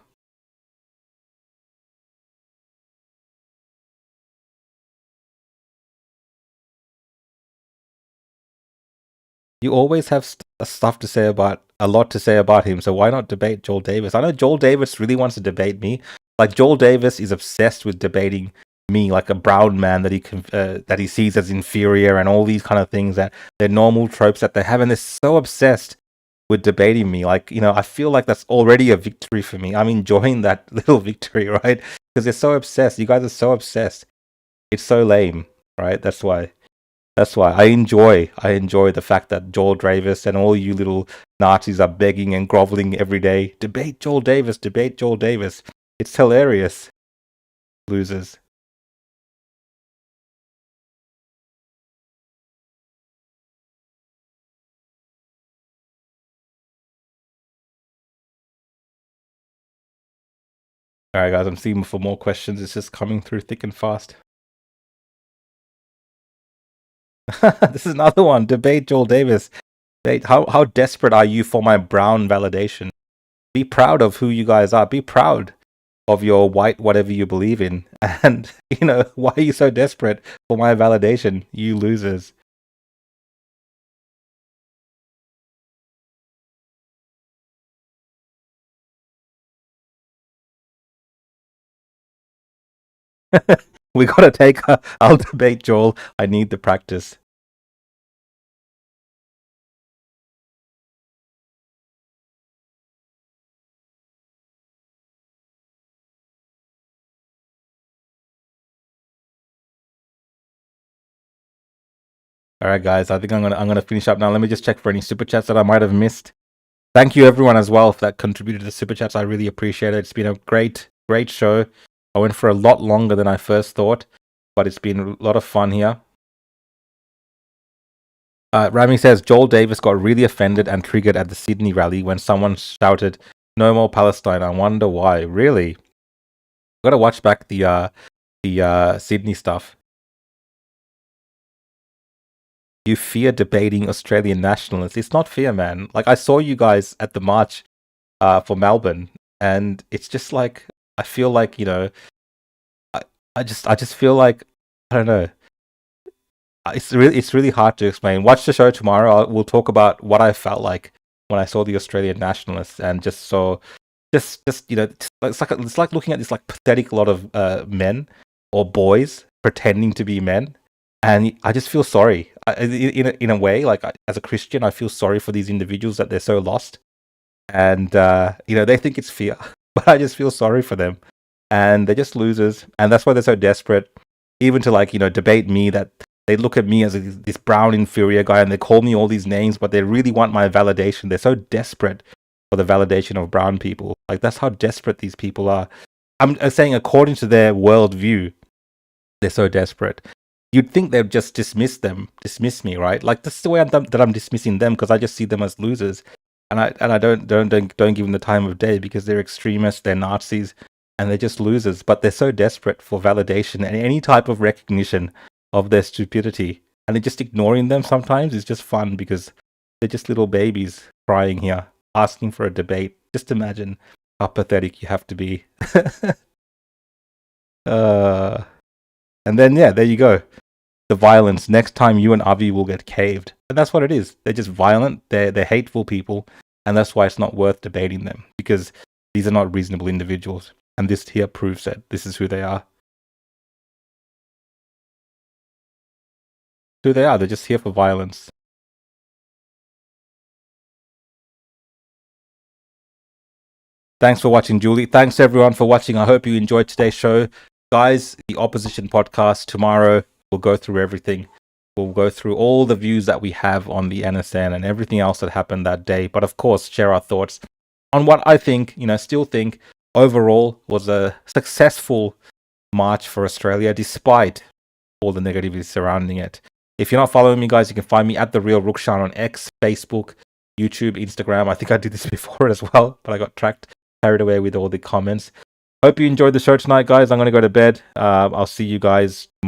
You always have stuff to say about, a lot to say about him, so why not debate Joel Davis? I know Joel Davis really wants to debate me. Like, Joel Davis is obsessed with debating me, like a brown man that he sees as inferior and all these kind of things that they're normal tropes that they have, and they're so obsessed with debating me. Like, I feel like that's already a victory for me. I'm enjoying that little victory, right? Because they're so obsessed. You guys are so obsessed. It's so lame, right? That's why I enjoy the fact that Joel Davis and all you little Nazis are begging and groveling every day. Debate Joel Davis. It's hilarious. Losers. Alright guys, I'm seeing for more questions. It's just coming through thick and fast. This is another one. Debate Joel Davis. How desperate are you for my brown validation? Be proud of who you guys are. Be proud of your white whatever you believe in. And, why are you so desperate for my validation, you losers? We gotta I'll debate Joel. I need the practice. All right, guys. I think I'm gonna finish up now. Let me just check for any super chats that I might have missed. Thank you everyone as well that contributed to the super chats. I really appreciate it. It's been a great show. I went for a lot longer than I first thought, but it's been a lot of fun here. Rami says Joel Davis got really offended and triggered at the Sydney rally when someone shouted "No more Palestine." I wonder why. Really, got to watch back the Sydney stuff. You fear debating Australian nationalists. It's not fear, man. Like, I saw you guys at the march for Melbourne, and it's just like, I feel like, I just feel like, I don't know. It's really hard to explain. Watch the show tomorrow. We'll talk about what I felt like when I saw the Australian nationalists, and just it's like looking at this like pathetic lot of men or boys pretending to be men, and I just feel sorry. In a way, like as a Christian, I feel sorry for these individuals that they're so lost, and they think it's fear, but I just feel sorry for them, and they're just losers, and that's why they're so desperate, even to debate me. That they look at me as this brown inferior guy, and they call me all these names, but they really want my validation. They're so desperate for the validation of brown people. Like, that's how desperate these people are. I'm saying according to their worldview, they're so desperate. You'd think they'd just dismiss me, right? Like, that's the way that I'm dismissing them, because I just see them as losers, and I don't give them the time of day, because they're extremists, they're Nazis, and they're just losers. But they're so desperate for validation and any type of recognition of their stupidity, and they're just ignoring them sometimes is just fun, because they're just little babies crying here, asking for a debate. Just imagine how pathetic you have to be. And then, yeah, there you go. The violence. Next time you and Avi will get caved. And that's what it is. They're just violent. They're hateful people. And that's why it's not worth debating them, because these are not reasonable individuals. And this here proves it. This is who they are. Who they are. They're just here for violence. Thanks for watching, Julie. Thanks, everyone, for watching. I hope you enjoyed today's show. Guys, the Opposition Podcast, tomorrow, we'll go through everything. We'll go through all the views that we have on the NSN and everything else that happened that day. But of course, share our thoughts on what I think, still think overall was a successful march for Australia, despite all the negativity surrounding it. If you're not following me, guys, you can find me at The Real Rukshan on X, Facebook, YouTube, Instagram. I think I did this before as well, but I got carried away with all the comments. Hope you enjoyed the show tonight, guys. I'm going to go to bed. I'll see you guys tomorrow.